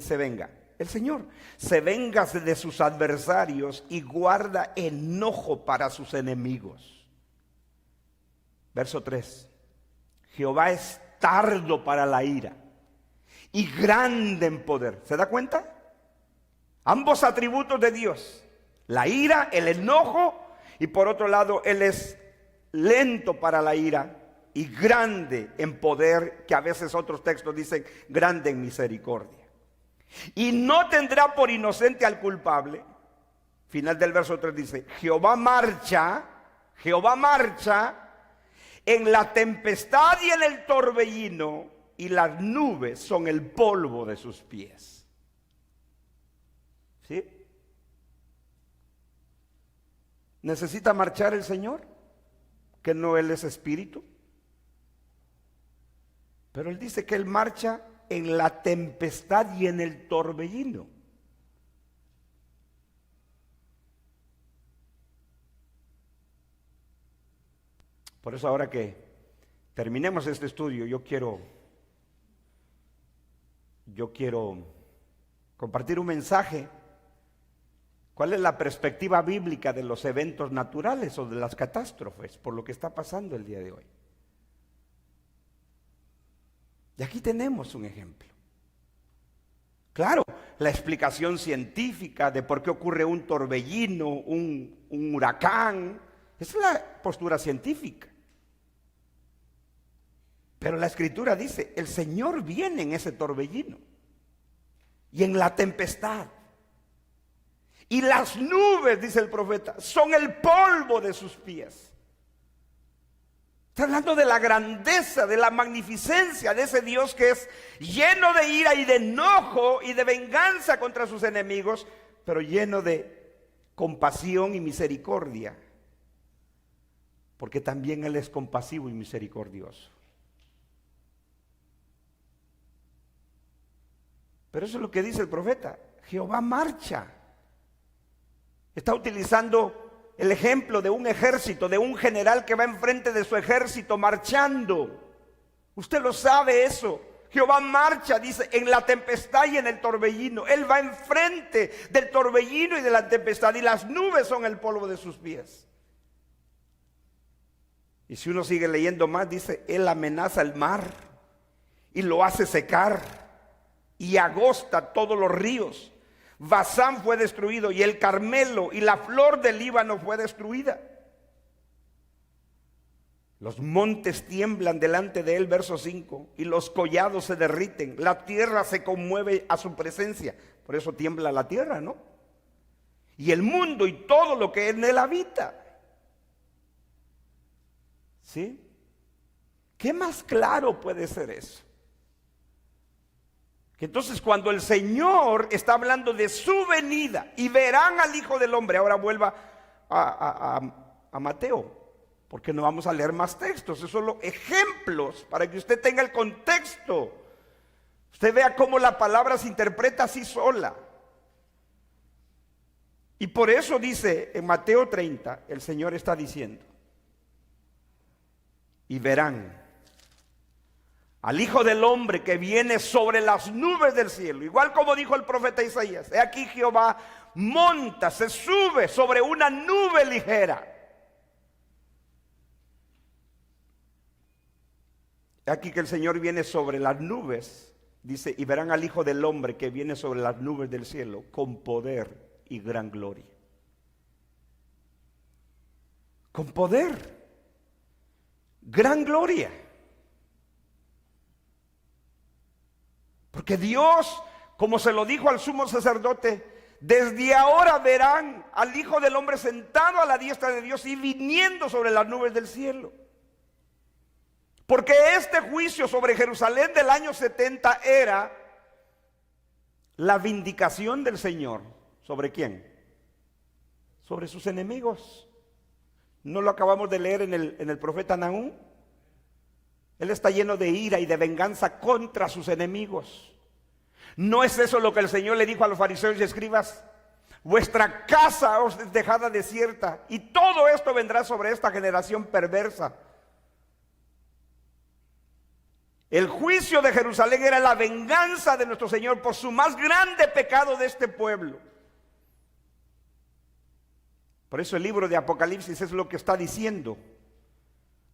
se venga? El Señor. Se venga de sus adversarios y guarda enojo para sus enemigos. Verso 3. Jehová es tardo para la ira y grande en poder. ¿Se da cuenta? Ambos atributos de Dios. La ira, el enojo, y por otro lado, Él es lento para la ira y grande en poder, que a veces otros textos dicen grande en misericordia. Y no tendrá por inocente al culpable. Final del verso 3 dice, Jehová marcha en la tempestad y en el torbellino, y las nubes son el polvo de sus pies. ¿Sí? ¿Necesita marchar el Señor? Que no Él es espíritu. Pero Él dice que Él marcha en la tempestad y en el torbellino. Por eso ahora que terminemos este estudio, yo quiero compartir un mensaje. ¿Cuál es la perspectiva bíblica de los eventos naturales o de las catástrofes por lo que está pasando el día de hoy? Y aquí tenemos un ejemplo. Claro, la explicación científica de por qué ocurre un torbellino, un huracán, esa es la postura científica. Pero la Escritura dice, el Señor viene en ese torbellino y en la tempestad. Y las nubes, dice el profeta, son el polvo de sus pies. Está hablando de la grandeza, de la magnificencia de ese Dios que es lleno de ira y de enojo y de venganza contra sus enemigos, pero lleno de compasión y misericordia. Porque también Él es compasivo y misericordioso. Pero eso es lo que dice el profeta. Jehová marcha. Está utilizando el ejemplo de un ejército, de un general que va enfrente de su ejército marchando. Usted lo sabe eso. Jehová marcha, dice, en la tempestad y en el torbellino. Él va enfrente del torbellino y de la tempestad, y las nubes son el polvo de sus pies. Y si uno sigue leyendo más, dice, Él amenaza el mar y lo hace secar y agosta todos los ríos. Basán fue destruido y el Carmelo y la flor del Líbano fue destruida. Los montes tiemblan delante de él, verso 5, y los collados se derriten. La tierra se conmueve a su presencia. Por eso tiembla la tierra, ¿no? Y el mundo y todo lo que en él habita. ¿Sí? ¿Qué más claro puede ser eso? Entonces cuando el Señor está hablando de su venida y verán al Hijo del Hombre, ahora vuelva a Mateo, porque no vamos a leer más textos, son solo ejemplos para que usted tenga el contexto. Usted vea cómo la palabra se interpreta así sola. Y por eso dice en Mateo 30, el Señor está diciendo, y verán al Hijo del Hombre que viene sobre las nubes del cielo, igual como dijo el profeta Isaías. He aquí Jehová monta, se sube sobre una nube ligera. He aquí que el Señor viene sobre las nubes, dice, y verán al Hijo del Hombre que viene sobre las nubes del cielo con poder y gran gloria. Con poder, gran gloria. Porque Dios, como se lo dijo al sumo sacerdote, desde ahora verán al Hijo del Hombre sentado a la diestra de Dios y viniendo sobre las nubes del cielo. Porque este juicio sobre Jerusalén del año 70 era la vindicación del Señor. ¿Sobre quién? Sobre sus enemigos. ¿No lo acabamos de leer en el profeta Nahum? Él está lleno de ira y de venganza contra sus enemigos. ¿No es eso lo que el Señor le dijo a los fariseos y escribas? Vuestra casa os es dejada desierta y todo esto vendrá sobre esta generación perversa. El juicio de Jerusalén era la venganza de nuestro Señor por su más grande pecado de este pueblo. Por eso el libro de Apocalipsis es lo que está diciendo.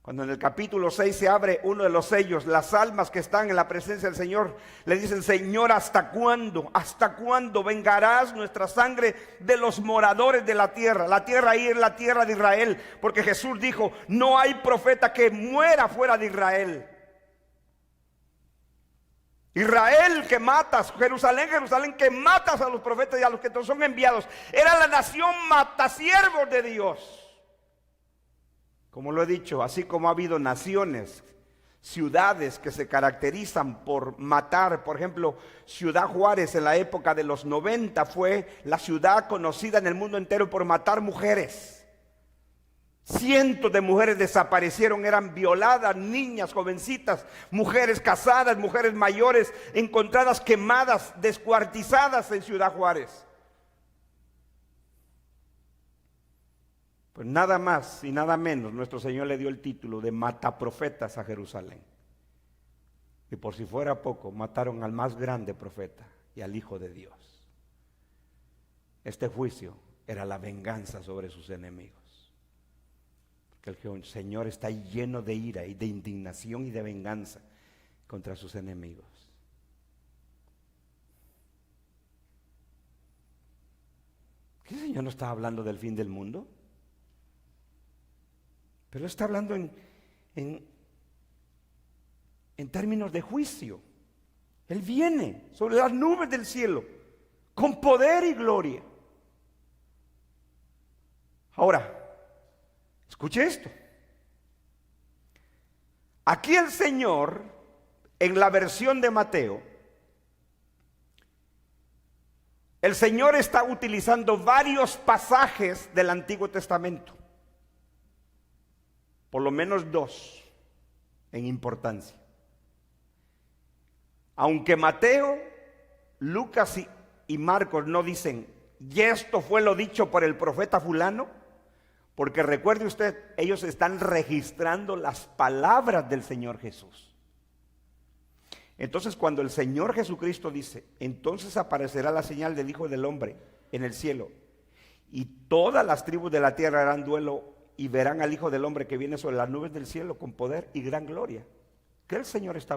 Cuando en el capítulo 6 se abre uno de los sellos, las almas que están en la presencia del Señor le dicen: Señor, ¿hasta cuándo? ¿Hasta cuándo vengarás nuestra sangre de los moradores de la tierra? La tierra ahí es la tierra de Israel, porque Jesús dijo: no hay profeta que muera fuera de Israel. Israel que matas, Jerusalén, Jerusalén que matas a los profetas y a los que te son enviados. Era la nación matasiervos de Dios. Como lo he dicho, así como ha habido naciones, ciudades que se caracterizan por matar. Por ejemplo, Ciudad Juárez en la época de los 90 fue la ciudad conocida en el mundo entero por matar mujeres. Cientos de mujeres desaparecieron, eran violadas, niñas, jovencitas, mujeres casadas, mujeres mayores, encontradas quemadas, descuartizadas en Ciudad Juárez. Pues nada más y nada menos, nuestro Señor le dio el título de mataprofetas a Jerusalén. Y por si fuera poco, mataron al más grande profeta y al Hijo de Dios. Este juicio era la venganza sobre sus enemigos. Porque el Señor está lleno de ira y de indignación y de venganza contra sus enemigos. ¿Qué el Señor no está hablando del fin del mundo? Pero está hablando en términos de juicio. Él viene sobre las nubes del cielo con poder y gloria. Ahora, escuche esto. Aquí el Señor, en la versión de Mateo, el Señor está utilizando varios pasajes del Antiguo Testamento. Por lo menos dos en importancia. Aunque Mateo, Lucas y Marcos no dicen, y esto fue lo dicho por el profeta fulano, porque recuerde usted, ellos están registrando las palabras del Señor Jesús. Entonces cuando el Señor Jesucristo dice, entonces aparecerá la señal del Hijo del Hombre en el cielo, y todas las tribus de la tierra harán duelo y verán al Hijo del Hombre que viene sobre las nubes del cielo con poder y gran gloria. ¿Qué el Señor está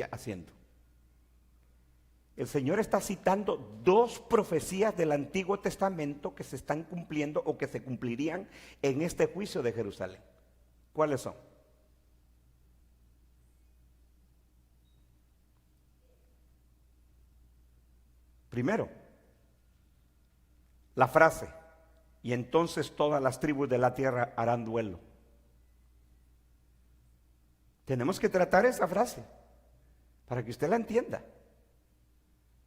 haciendo? El Señor está citando dos profecías del Antiguo Testamento que se están cumpliendo o que se cumplirían en este juicio de Jerusalén. ¿Cuáles son? Primero, la frase: y entonces todas las tribus de la tierra harán duelo. Tenemos que tratar esa frase para que usted la entienda.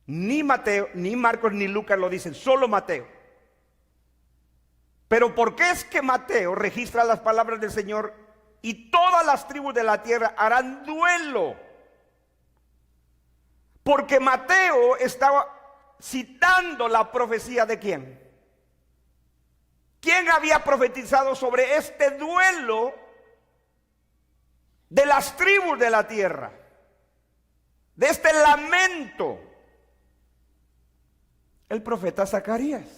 Ni Mateo, ni Marcos, ni Lucas lo dicen, solo Mateo. Pero ¿por qué es que Mateo registra las palabras del Señor y todas las tribus de la tierra harán duelo? Porque Mateo estaba citando la profecía de ¿quién? ¿Quién había profetizado sobre este duelo de las tribus de la tierra? de este lamento, el profeta Zacarías.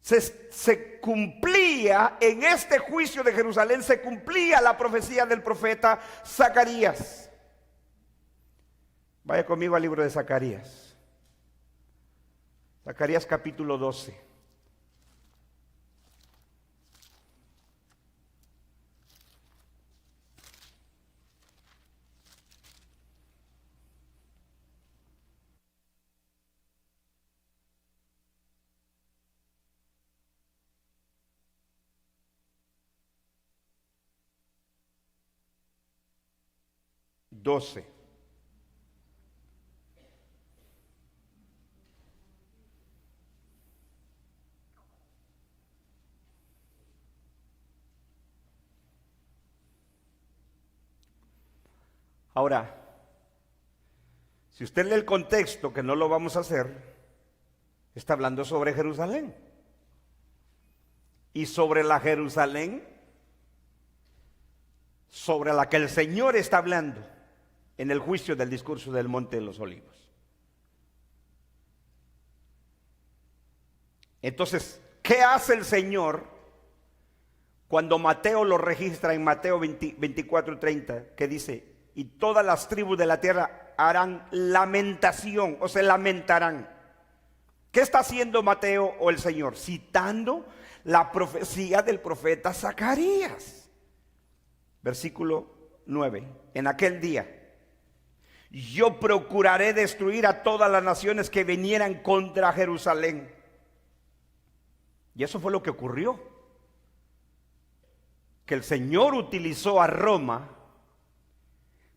Se cumplía en este juicio de Jerusalén, se cumplía la profecía del profeta Zacarías. Vaya conmigo al libro de Zacarías. Zacarías capítulo 12. Ahora, si usted lee el contexto, que no lo vamos a hacer, está hablando sobre Jerusalén. Y sobre la Jerusalén sobre la que el Señor está hablando en el juicio del discurso del Monte de los Olivos. Entonces, ¿qué hace el Señor cuando Mateo lo registra en Mateo 24:30, que dice: y todas las tribus de la tierra harán lamentación, o se lamentarán? ¿Qué está haciendo Mateo o el Señor? Citando la profecía del profeta Zacarías. Versículo 9: en aquel día yo procuraré destruir a todas las naciones que vinieran contra Jerusalén. Y eso fue lo que ocurrió, que el Señor utilizó a Roma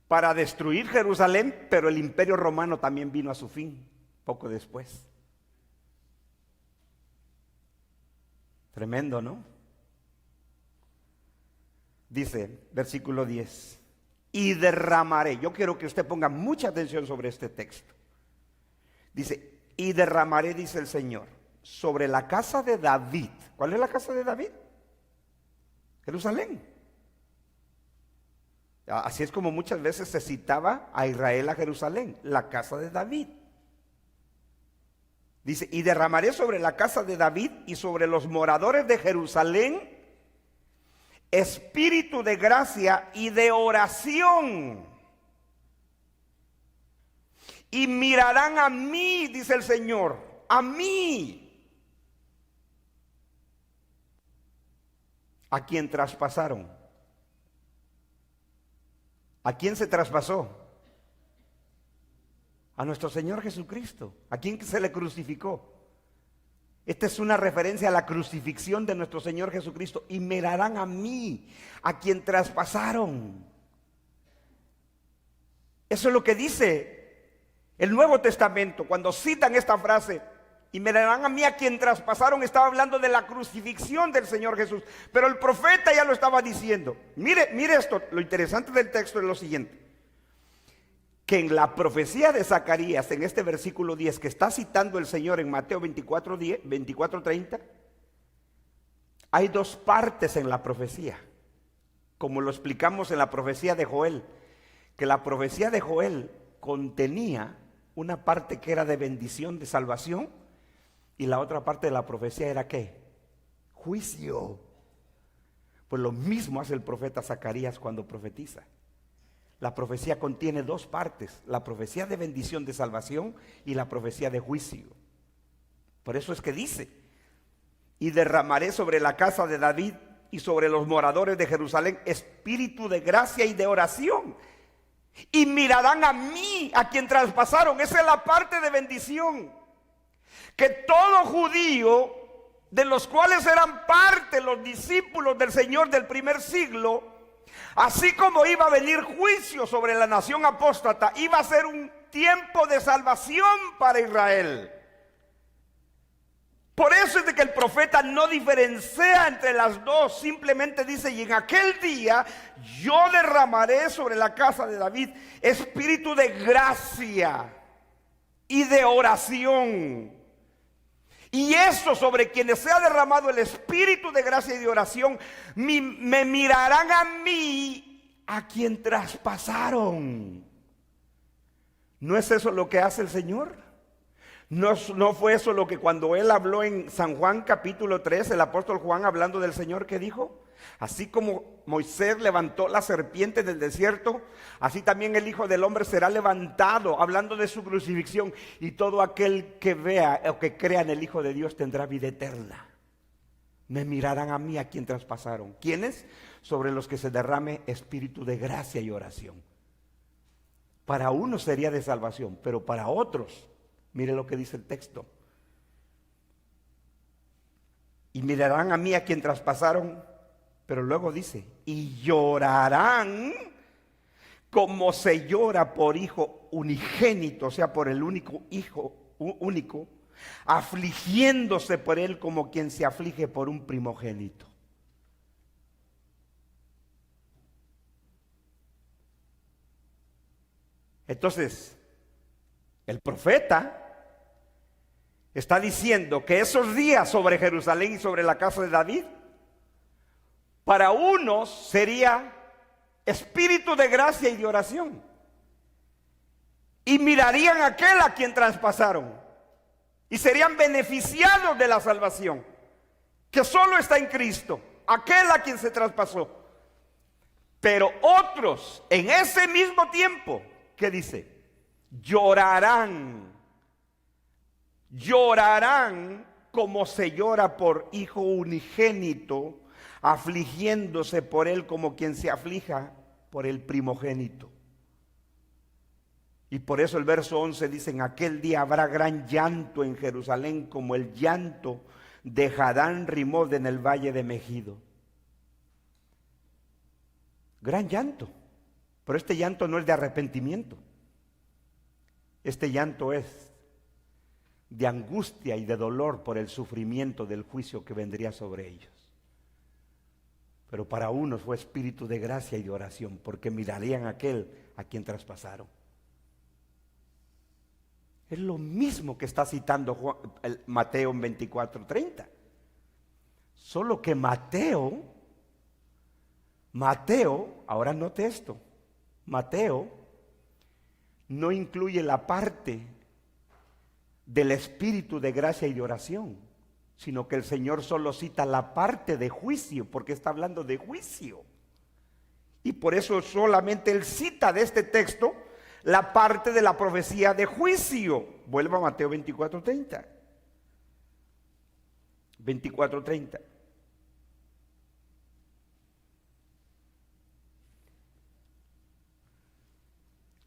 para destruir Jerusalén, pero el imperio romano también vino a su fin poco después. Tremendo, ¿no? Dice, versículo 10, y derramaré. Yo quiero que usted ponga mucha atención sobre este texto. Dice, y derramaré, dice el Señor, sobre la casa de David. ¿Cuál es la casa de David? Jerusalén. Así es como muchas veces se citaba a Israel a Jerusalén, la casa de David. Dice, y derramaré sobre la casa de David y sobre los moradores de Jerusalén espíritu de gracia y de oración. Y mirarán a mí, dice el Señor, a mí, a quien traspasaron. ¿A quién se traspasó? A nuestro Señor Jesucristo. ¿A quién se le crucificó? Esta es una referencia a la crucifixión de nuestro Señor Jesucristo. Y mirarán a mí, a quien traspasaron. Eso es lo que dice el Nuevo Testamento. Cuando citan esta frase, y mirarán a mí, a quien traspasaron, estaba hablando de la crucifixión del Señor Jesús. Pero el profeta ya lo estaba diciendo. Mire esto, lo interesante del texto es lo siguiente. Que en la profecía de Zacarías, en este versículo 10 que está citando el Señor en Mateo 24:30, hay dos partes en la profecía, como lo explicamos en la profecía de Joel, que la profecía de Joel contenía una parte que era de bendición, de salvación, y la otra parte de la profecía era ¿qué? Juicio. Pues lo mismo hace el profeta Zacarías cuando profetiza. La profecía contiene dos partes, la profecía de bendición, de salvación, y la profecía de juicio. Por eso es que dice, y derramaré sobre la casa de David y sobre los moradores de Jerusalén espíritu de gracia y de oración. Y mirarán a mí, a quien traspasaron. Esa es la parte de bendición. Que todo judío, de los cuales eran parte los discípulos del Señor del primer siglo, así como iba a venir juicio sobre la nación apóstata, iba a ser un tiempo de salvación para Israel. Por eso es de que el profeta no diferencia entre las dos, simplemente dice, y en aquel día yo derramaré sobre la casa de David espíritu de gracia y de oración. Y eso, sobre quienes se ha derramado el espíritu de gracia y de oración, me mirarán a mí, a quien traspasaron. ¿No es eso lo que hace el Señor? ¿No fue eso lo que cuando Él habló en San Juan capítulo 3, el apóstol Juan hablando del Señor, que dijo? Así como Moisés levantó la serpiente del desierto, así también el Hijo del Hombre será levantado, hablando de su crucifixión. Y todo aquel que vea o que crea en el Hijo de Dios tendrá vida eterna. Me mirarán a mí, a quien traspasaron. ¿Quiénes? Sobre los que se derrame espíritu de gracia y oración. Para unos sería de salvación, pero para otros, mire lo que dice el texto. Y mirarán a mí, a quien traspasaron, pero luego dice, y llorarán como se llora por hijo unigénito, o sea, por el único hijo único, afligiéndose por él como quien se aflige por un primogénito. Entonces, el profeta está diciendo que esos días sobre Jerusalén y sobre la casa de David, para unos sería espíritu de gracia y de oración, y mirarían a aquel a quien traspasaron, y serían beneficiados de la salvación, que solo está en Cristo, aquel a quien se traspasó. Pero otros, en ese mismo tiempo, ¿qué dice? Llorarán como se llora por hijo unigénito, afligiéndose por él como quien se aflija por el primogénito. Y por eso el verso 11 dice, en aquel día habrá gran llanto en Jerusalén, como el llanto de Hadán Rimón en el valle de Megido. Gran llanto, pero este llanto no es de arrepentimiento. Este llanto es de angustia y de dolor por el sufrimiento del juicio que vendría sobre ellos. Pero para unos fue espíritu de gracia y de oración, porque mirarían a aquel a quien traspasaron. Es lo mismo que está citando Mateo en 24:30. Solo que Mateo, ahora note esto, Mateo no incluye la parte del espíritu de gracia y de oración, sino que el Señor solo cita la parte de juicio, porque está hablando de juicio. Y por eso solamente Él cita de este texto la parte de la profecía de juicio. Vuelva a Mateo 24:30. 24:30.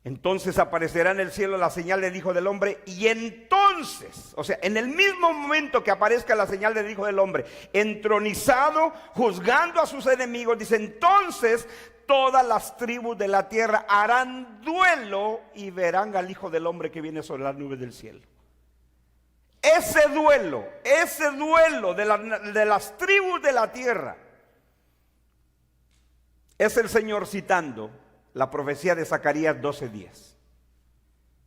Entonces aparecerá en el cielo la señal del Hijo del Hombre, y entonces, o sea, en el mismo momento que aparezca la señal del Hijo del Hombre, entronizado, juzgando a sus enemigos, dice, entonces todas las tribus de la tierra harán duelo y verán al Hijo del Hombre que viene sobre las nubes del cielo. Ese duelo de las tribus de la tierra, es el Señor citando la profecía de Zacarías 12:10.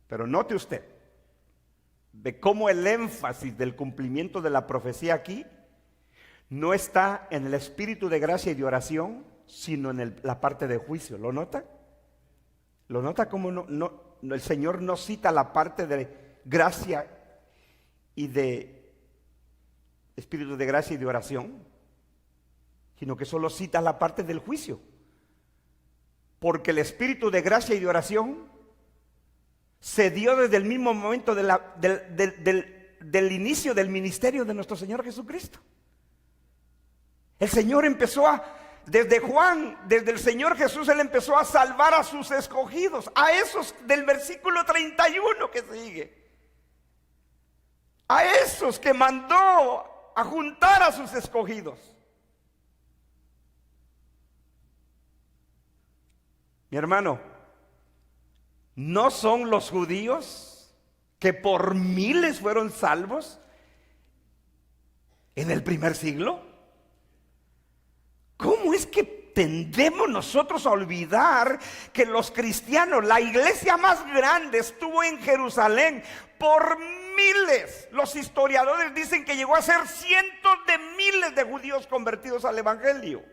Pero note usted de cómo el énfasis del cumplimiento de la profecía aquí no está en el espíritu de gracia y de oración, sino en la parte de juicio. ¿Lo nota? ¿Lo nota cómo el Señor no cita la parte de gracia y de espíritu de gracia y de oración, sino que solo cita la parte del juicio? Porque el espíritu de gracia y de oración se dio desde el mismo momento del inicio del ministerio de nuestro Señor Jesucristo. El Señor empezó desde Juan, desde el Señor Jesús, Él empezó a salvar a sus escogidos, a esos del versículo 31 que sigue, a esos que mandó a juntar a sus escogidos. Mi hermano, ¿no son los judíos que por miles fueron salvos en el primer siglo? ¿Cómo es que tendemos nosotros a olvidar que los cristianos, la iglesia más grande estuvo en Jerusalén por miles? Los historiadores dicen que llegó a ser cientos de miles de judíos convertidos al evangelio.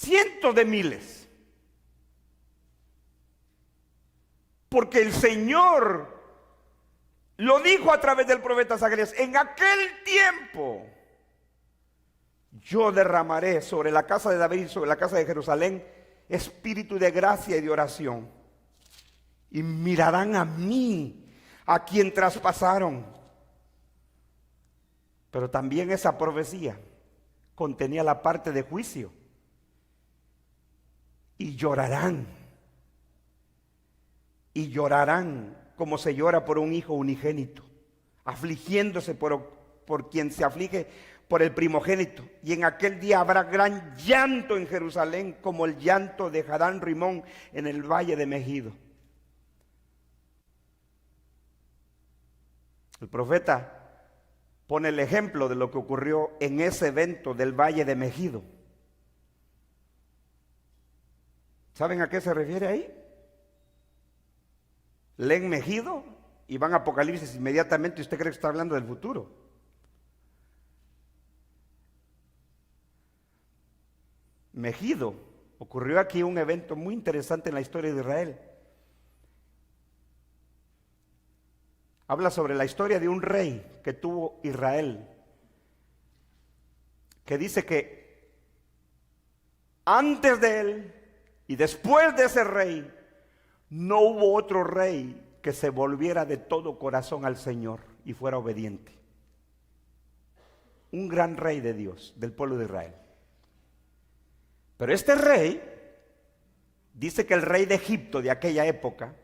cientos de miles. Porque el Señor lo dijo a través del profeta Zacarías: en aquel tiempo yo derramaré sobre la casa de David y sobre la casa de Jerusalén espíritu de gracia y de oración. Y mirarán a mí, a quien traspasaron. Pero también esa profecía contenía la parte de juicio. Y llorarán. Y llorarán como se llora por un hijo unigénito, afligiéndose por quien se aflige por el primogénito. Y en aquel día habrá gran llanto en Jerusalén, como el llanto de Hadán Rimón en el valle de Megido. El profeta pone el ejemplo de lo que ocurrió en ese evento del valle de Megido. ¿Saben a qué se refiere ahí? Leen Megido y van a Apocalipsis inmediatamente y usted cree que está hablando del futuro. Megido, ocurrió aquí un evento muy interesante en la historia de Israel. Habla sobre la historia de un rey que tuvo Israel, que dice que antes de él y después de ese rey no hubo otro rey que se volviera de todo corazón al Señor y fuera obediente. Un gran rey de Dios, del pueblo de Israel. Pero este rey, dice que el rey de Egipto de aquella época,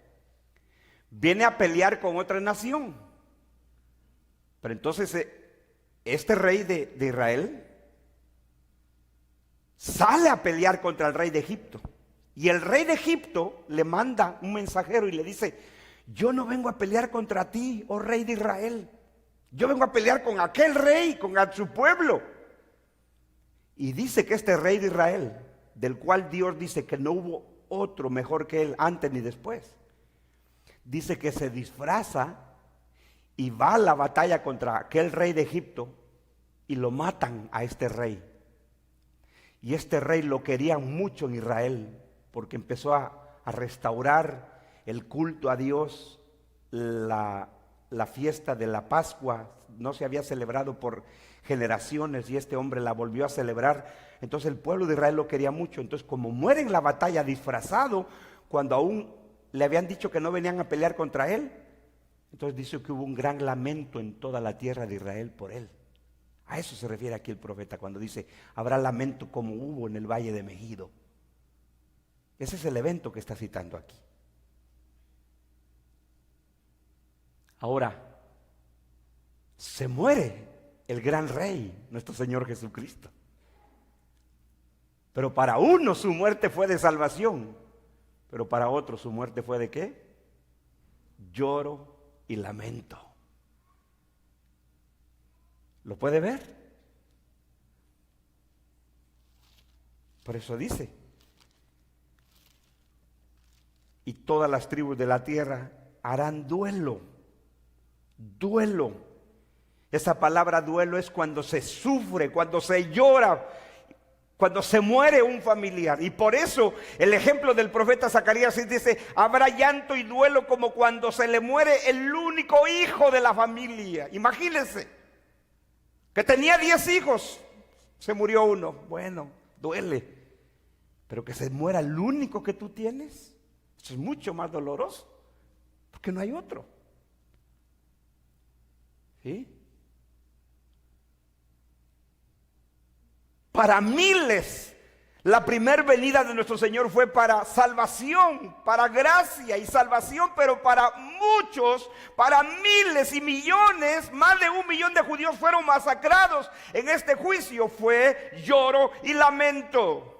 viene a pelear con otra nación. Pero entonces este rey de Israel sale a pelear contra el rey de Egipto. Y el rey de Egipto le manda un mensajero y le dice: yo no vengo a pelear contra ti, oh rey de Israel. Yo vengo a pelear con aquel rey, con su pueblo. Y dice que este rey de Israel, del cual Dios dice que no hubo otro mejor que él antes ni después, dice que se disfraza y va a la batalla contra aquel rey de Egipto y lo matan a este rey. Y este rey lo querían mucho en Israel, porque empezó a restaurar el culto a Dios. La fiesta de la Pascua no se había celebrado por generaciones y este hombre la volvió a celebrar. Entonces el pueblo de Israel lo quería mucho. Entonces, como muere en la batalla disfrazado, cuando aún le habían dicho que no venían a pelear contra él, entonces dice que hubo un gran lamento en toda la tierra de Israel por él. A eso se refiere aquí el profeta cuando dice: habrá lamento como hubo en el valle de Megido. Ese es el evento que está citando aquí. Ahora, se muere el gran rey, nuestro Señor Jesucristo. Pero para uno su muerte fue de salvación, pero para otro su muerte fue de ¿qué? Lloro y lamento. ¿Lo puede ver? Por eso dice: y todas las tribus de la tierra harán duelo. Duelo. Esa palabra duelo es cuando se sufre, cuando se llora, cuando se muere un familiar. Y por eso el ejemplo del profeta Zacarías dice: habrá llanto y duelo como cuando se le muere el único hijo de la familia. Imagínense que tenía 10 hijos, se murió uno. Bueno, duele. Pero que se muera el único que tú tienes, eso es mucho más doloroso, porque no hay otro. ¿Sí? Para miles, la primer venida de nuestro Señor fue para salvación, para gracia y salvación, pero para muchos, para miles y millones, más de 1 millón de judíos fueron masacrados en este juicio. Fue lloro y lamento.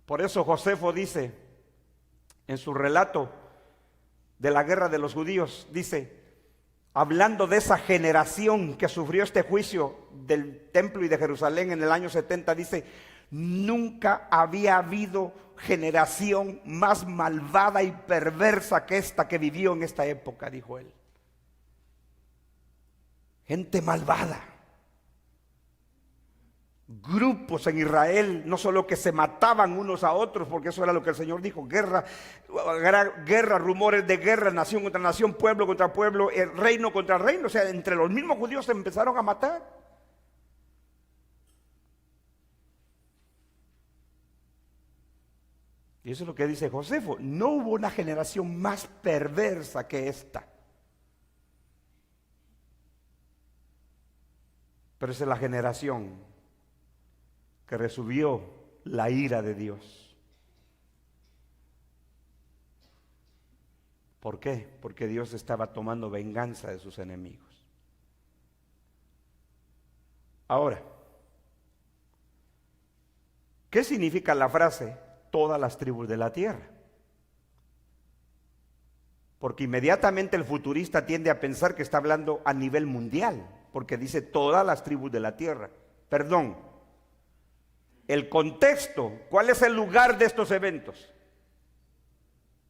Por eso Josefo dice en su relato de la guerra de los judíos, dice, hablando de esa generación que sufrió este juicio del templo y de Jerusalén en el año 70, dice: nunca había habido generación más malvada y perversa que esta que vivió en esta época, dijo él. Gente malvada. grupos en Israel, no solo que se mataban unos a otros, porque eso era lo que el Señor dijo, guerra, rumores de guerra, nación contra nación, pueblo contra pueblo, reino contra reino, o sea, entre los mismos judíos se empezaron a matar. Y eso es lo que dice Josefo, no hubo una generación más perversa que esta. Pero esa es la generación que recibió la ira de Dios. ¿Por qué? Porque Dios estaba tomando venganza de sus enemigos. Ahora, ¿qué significa la frase todas las tribus de la tierra? Porque inmediatamente el futurista tiende a pensar que está hablando a nivel mundial, porque dice todas las tribus de la tierra. Perdón. El contexto, ¿cuál es el lugar de estos eventos?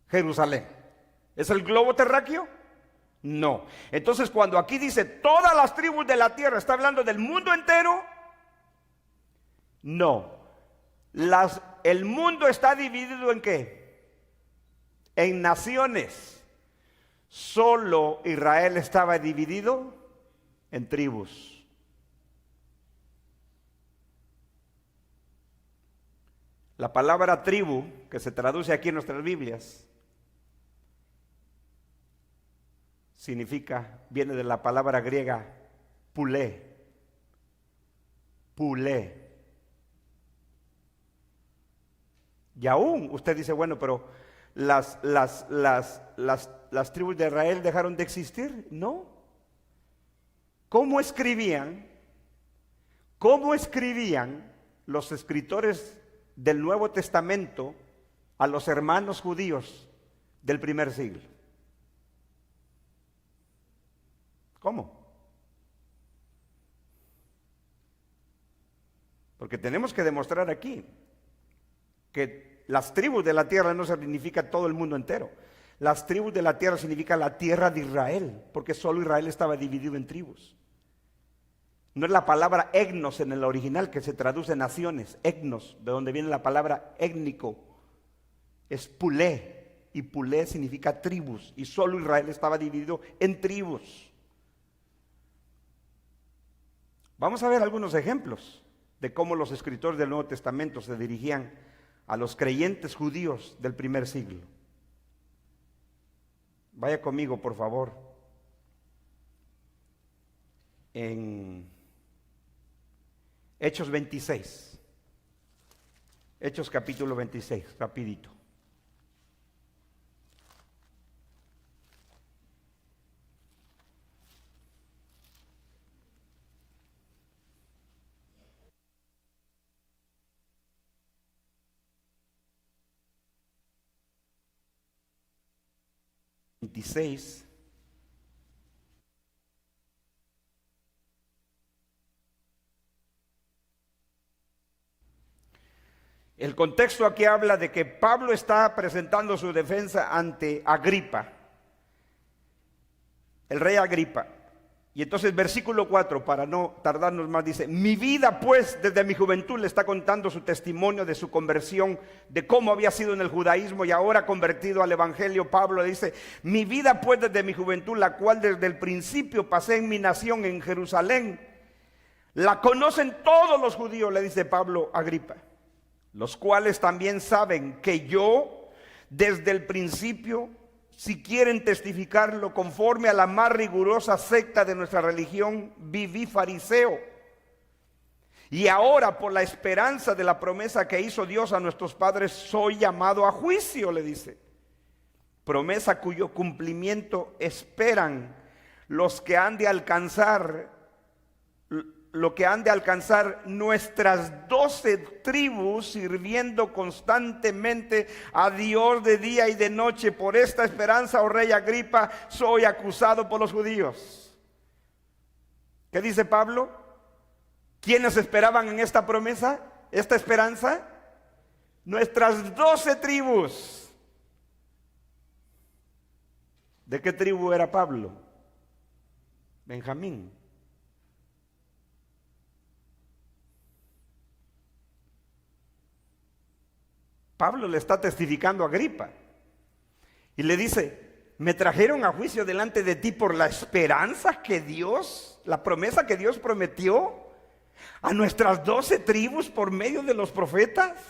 Jerusalén. ¿Es el globo terráqueo? No. Entonces, cuando aquí dice todas las tribus de la tierra, ¿está hablando del mundo entero? No. El mundo está dividido ¿en qué? En naciones. Solo Israel estaba dividido en tribus. La palabra tribu, que se traduce aquí en nuestras Biblias, viene de la palabra griega pulé. Pulé. Y aún usted dice, bueno, pero las tribus de Israel dejaron de existir. No. ¿Cómo escribían los escritores del Nuevo Testamento a los hermanos judíos del primer siglo? ¿Cómo? Porque tenemos que demostrar aquí que las tribus de la tierra no significa todo el mundo entero. Las tribus de la tierra significa la tierra de Israel, porque solo Israel estaba dividido en tribus. No es la palabra etnos en el original que se traduce naciones, etnos, de donde viene la palabra étnico, es pulé, y pulé significa tribus, y solo Israel estaba dividido en tribus. Vamos a ver algunos ejemplos de cómo los escritores del Nuevo Testamento se dirigían a los creyentes judíos del primer siglo. Vaya conmigo, por favor, en Hechos 26, Hechos capítulo 26, rapidito. El contexto aquí habla de que Pablo está presentando su defensa ante Agripa, el rey Agripa. Y entonces versículo 4, para no tardarnos más, dice: mi vida pues desde mi juventud, le está contando su testimonio de su conversión, de cómo había sido en el judaísmo y ahora convertido al evangelio. Pablo dice: mi vida pues desde mi juventud, la cual desde el principio pasé en mi nación en Jerusalén, la conocen todos los judíos, le dice Pablo a Agripa, los cuales también saben que yo desde el principio, si quieren testificarlo, conforme a la más rigurosa secta de nuestra religión, viví fariseo. Y ahora, por la esperanza de la promesa que hizo Dios a nuestros padres, soy llamado a juicio, le dice. Promesa cuyo cumplimiento esperan los que han de alcanzar, nuestras 12 tribus, sirviendo constantemente a Dios de día y de noche. Por esta esperanza, oh rey Agripa, soy acusado por los judíos. ¿Qué dice Pablo? ¿Quiénes esperaban en esta promesa, esta esperanza? Nuestras 12 tribus. ¿De qué tribu era Pablo? Benjamín. Pablo le está testificando a Agripa y le dice: me trajeron a juicio delante de ti por la esperanza que Dios, la promesa que Dios prometió a nuestras 12 tribus por medio de los profetas.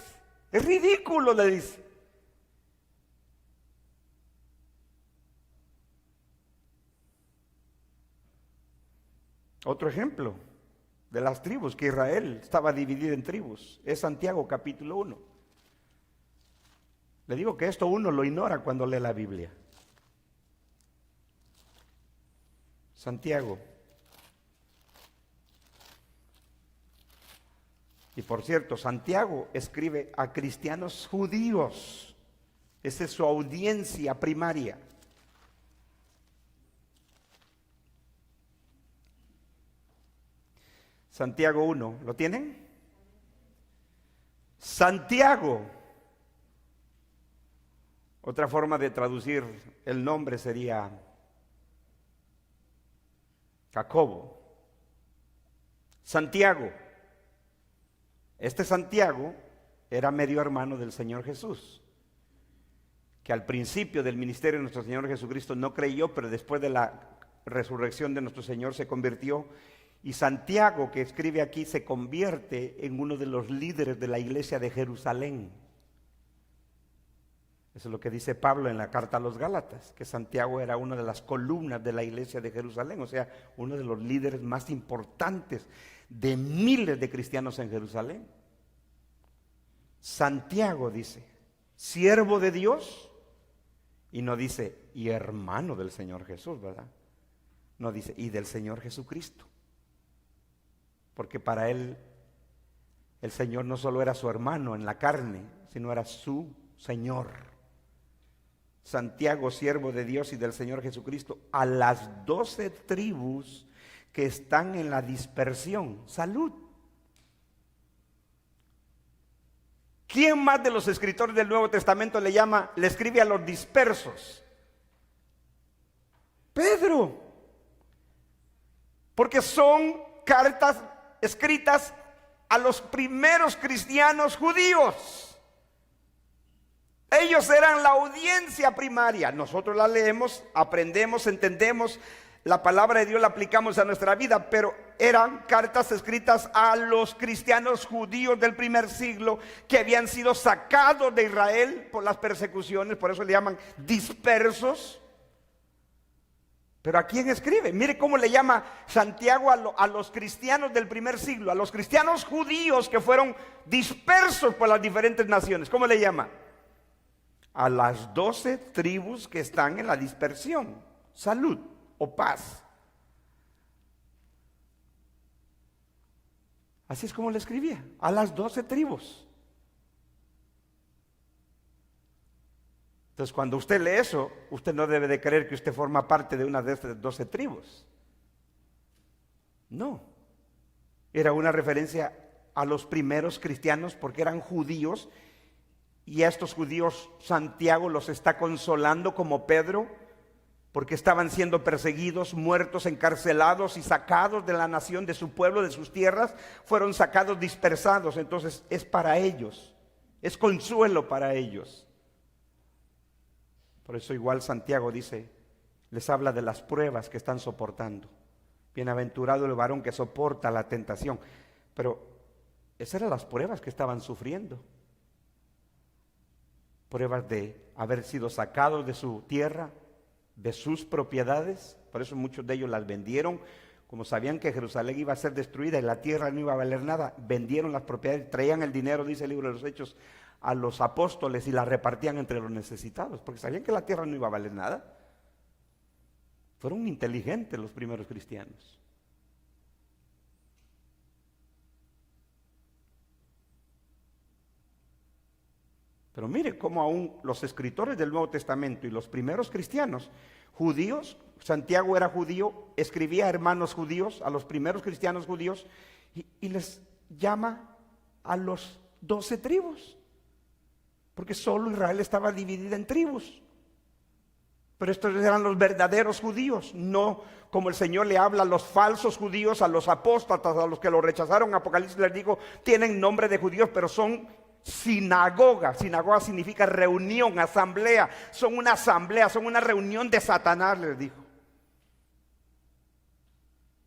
Es ridículo, le dice. Otro ejemplo de las tribus, que Israel estaba dividida en tribus, es Santiago capítulo 1. Le digo que esto uno lo ignora cuando lee la Biblia. Santiago. Y por cierto, Santiago escribe a cristianos judíos. Esa es su audiencia primaria. Santiago 1, ¿lo tienen? Santiago. Otra forma de traducir el nombre sería Jacobo. Santiago. Este Santiago era medio hermano del Señor Jesús, que al principio del ministerio de nuestro Señor Jesucristo no creyó, pero después de la resurrección de nuestro Señor se convirtió. Y Santiago, que escribe aquí, se convierte en uno de los líderes de la iglesia de Jerusalén. Eso es lo que dice Pablo en la carta a los Gálatas, que Santiago era una de las columnas de la iglesia de Jerusalén, o sea, uno de los líderes más importantes de miles de cristianos en Jerusalén. Santiago dice, siervo de Dios, y no dice, y hermano del Señor Jesús, ¿verdad? No dice, y del Señor Jesucristo. Porque para él el Señor no solo era su hermano en la carne, sino era su Señor. Santiago, siervo de Dios y del Señor Jesucristo, a las 12 tribus que están en la dispersión. Salud. ¿Quién más de los escritores del Nuevo Testamento le escribe a los dispersos? Pedro. Porque son cartas escritas a los primeros cristianos judíos. Ellos eran la audiencia primaria. Nosotros la leemos, aprendemos, entendemos la palabra de Dios, la aplicamos a nuestra vida, pero eran cartas escritas a los cristianos judíos del primer siglo que habían sido sacados de Israel por las persecuciones, por eso le llaman dispersos. Pero ¿a quién escribe? Mire cómo le llama Santiago a los cristianos del primer siglo, a los cristianos judíos que fueron dispersos por las diferentes naciones. ¿Cómo le llama? A las 12 tribus que están en la dispersión. Salud o paz. Así es como le escribía, a las 12 tribus. Entonces, cuando usted lee eso, usted no debe de creer que usted forma parte de una de estas 12 tribus. No. Era una referencia a los primeros cristianos porque eran judíos, y a estos judíos Santiago los está consolando como Pedro, porque estaban siendo perseguidos, muertos, encarcelados y sacados de la nación, de su pueblo, de sus tierras. Fueron sacados, dispersados. Entonces es para ellos, es consuelo para ellos. Por eso igual Santiago dice, les habla de las pruebas que están soportando. Bienaventurado el varón que soporta la tentación. Pero esas eran las pruebas que estaban sufriendo. Pruebas de haber sido sacados de su tierra, de sus propiedades. Por eso muchos de ellos las vendieron. Como sabían que Jerusalén iba a ser destruida y la tierra no iba a valer nada, vendieron las propiedades, traían el dinero, dice el libro de los Hechos, a los apóstoles y la repartían entre los necesitados, porque sabían que la tierra no iba a valer nada. Fueron inteligentes los primeros cristianos. Pero mire cómo aún los escritores del Nuevo Testamento y los primeros cristianos judíos, Santiago era judío, escribía a hermanos judíos, a los primeros cristianos judíos, y les llama a los 12 tribus. Porque solo Israel estaba dividida en tribus. Pero estos eran los verdaderos judíos, no como el Señor le habla a los falsos judíos, a los apóstatas, a los que lo rechazaron. Apocalipsis les digo, tienen nombre de judíos, pero son sinagoga. Sinagoga significa reunión, asamblea. Son una asamblea, son una reunión de Satanás, les dijo.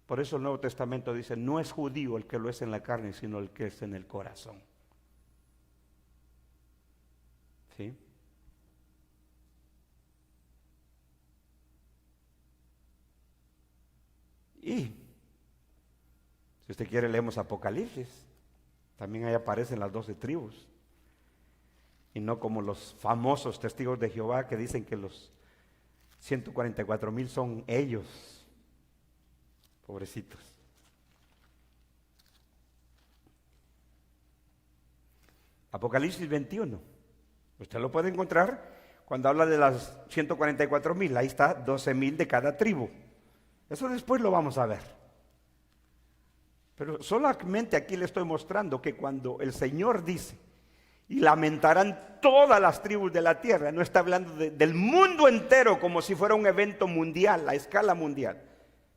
Por eso el Nuevo Testamento dice, no es judío el que lo es en la carne, sino el que es en el corazón. ¿Sí? Y si usted quiere leemos Apocalipsis. También ahí aparecen las 12 tribus. Y no como los famosos testigos de Jehová que dicen que los 144,000 son ellos. Pobrecitos. Apocalipsis 21. Usted lo puede encontrar cuando habla de las 144,000. Ahí está 12,000 de cada tribu. Eso después lo vamos a ver. Pero solamente aquí le estoy mostrando que cuando el Señor dice, y lamentarán todas las tribus de la tierra, no está hablando del mundo entero como si fuera un evento mundial, a escala mundial,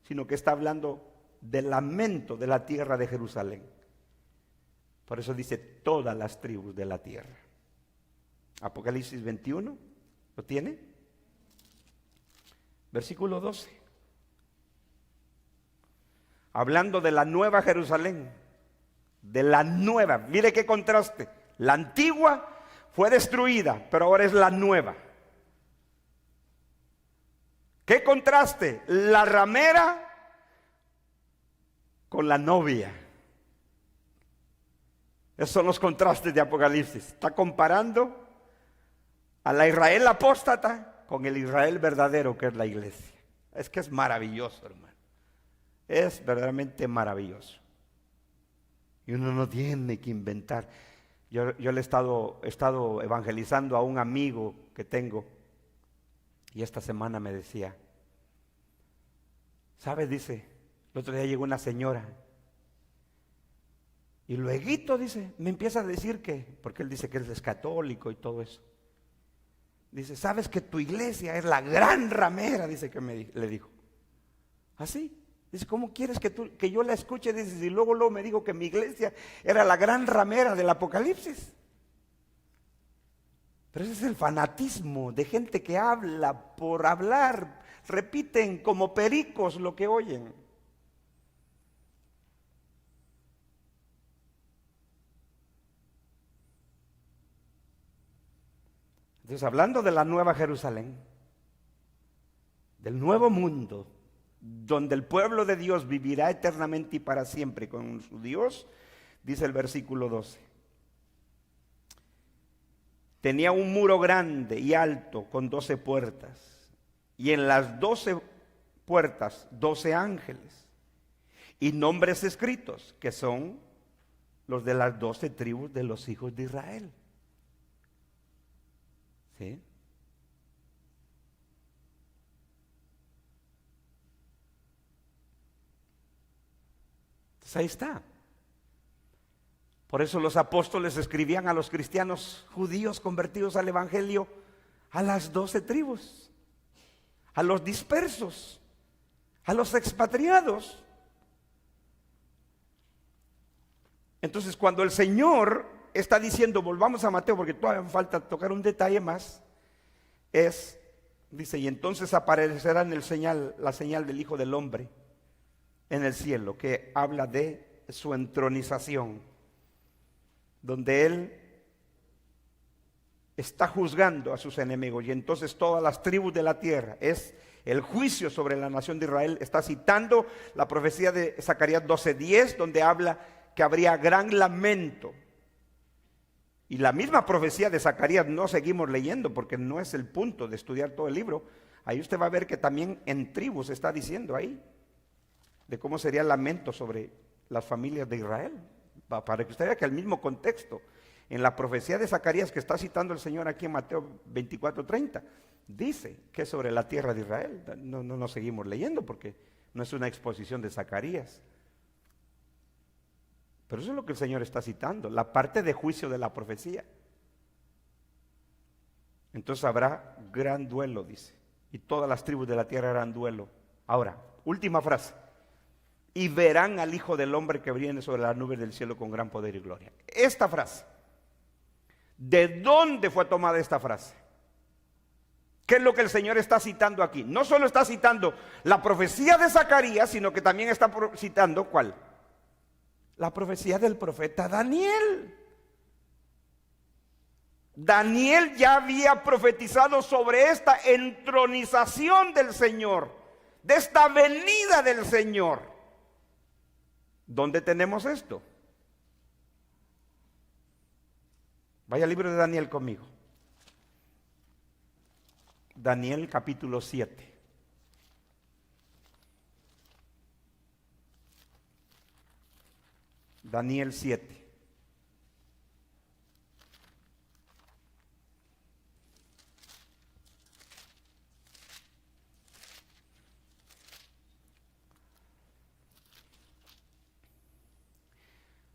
sino que está hablando del lamento de la tierra de Jerusalén. Por eso dice todas las tribus de la tierra. Apocalipsis 21, ¿lo tiene? Versículo 12. Hablando de la nueva Jerusalén, de la nueva, mire qué contraste. La antigua fue destruida, pero ahora es la nueva. ¿Qué contraste? La ramera con la novia. Esos son los contrastes de Apocalipsis. Está comparando a la Israel apóstata con el Israel verdadero que es la iglesia. Es que es maravilloso, hermano. Es verdaderamente maravilloso. Y uno no tiene que inventar. Yo le he estado evangelizando a un amigo que tengo. Y esta semana me decía, ¿sabes? Dice, el otro día llegó una señora. Y luego, dice, me empieza a decir que, porque él dice que él es católico y todo eso. Dice, ¿sabes que tu iglesia es la gran ramera? Dice que le dijo. ¿Así? Dice, ¿cómo quieres que yo la escuche? Dice, y luego me dijo que mi iglesia era la gran ramera del Apocalipsis. Pero ese es el fanatismo de gente que habla por hablar, repiten como pericos lo que oyen. Entonces, hablando de la nueva Jerusalén, del nuevo mundo, donde el pueblo de Dios vivirá eternamente y para siempre con su Dios, dice el versículo 12. Tenía un muro grande y alto con 12 puertas, y en las 12 puertas 12 ángeles, y nombres escritos, que son los de las 12 tribus de los hijos de Israel. ¿Sí? Entonces ahí está. Por eso los apóstoles escribían a los cristianos judíos convertidos al evangelio a las 12 tribus, a los dispersos, a los expatriados. Entonces, cuando el Señor está diciendo, volvamos a Mateo, porque todavía falta tocar un detalle más, dice, y entonces aparecerá en la señal del Hijo del Hombre en el cielo, que habla de su entronización, donde Él está juzgando a sus enemigos, y entonces todas las tribus de la tierra, es el juicio sobre la nación de Israel. Está citando la profecía de Zacarías 12:10, donde habla que habría gran lamento. Y la misma profecía de Zacarías no seguimos leyendo porque no es el punto de estudiar todo el libro. Ahí usted va a ver que también en tribus está diciendo ahí de cómo sería el lamento sobre las familias de Israel, para que usted vea que el mismo contexto en la profecía de Zacarías que está citando el Señor aquí en Mateo 24:30 dice que es sobre la tierra de Israel. No seguimos leyendo porque no es una exposición de Zacarías. Pero eso es lo que el Señor está citando, la parte de juicio de la profecía. Entonces habrá gran duelo, dice, y todas las tribus de la tierra harán duelo. Ahora, última frase. Y verán al Hijo del Hombre que viene sobre las nubes del cielo con gran poder y gloria. Esta frase ¿De dónde fue tomada esta frase? ¿Qué es lo que el Señor está citando aquí? No solo está citando la profecía de Zacarías, sino que también está citando, ¿cuál? La profecía del profeta Daniel. Daniel ya había profetizado sobre esta entronización del Señor, de esta venida del Señor. ¿Dónde tenemos esto? Vaya al libro de Daniel conmigo. Daniel capítulo 7. Daniel 7.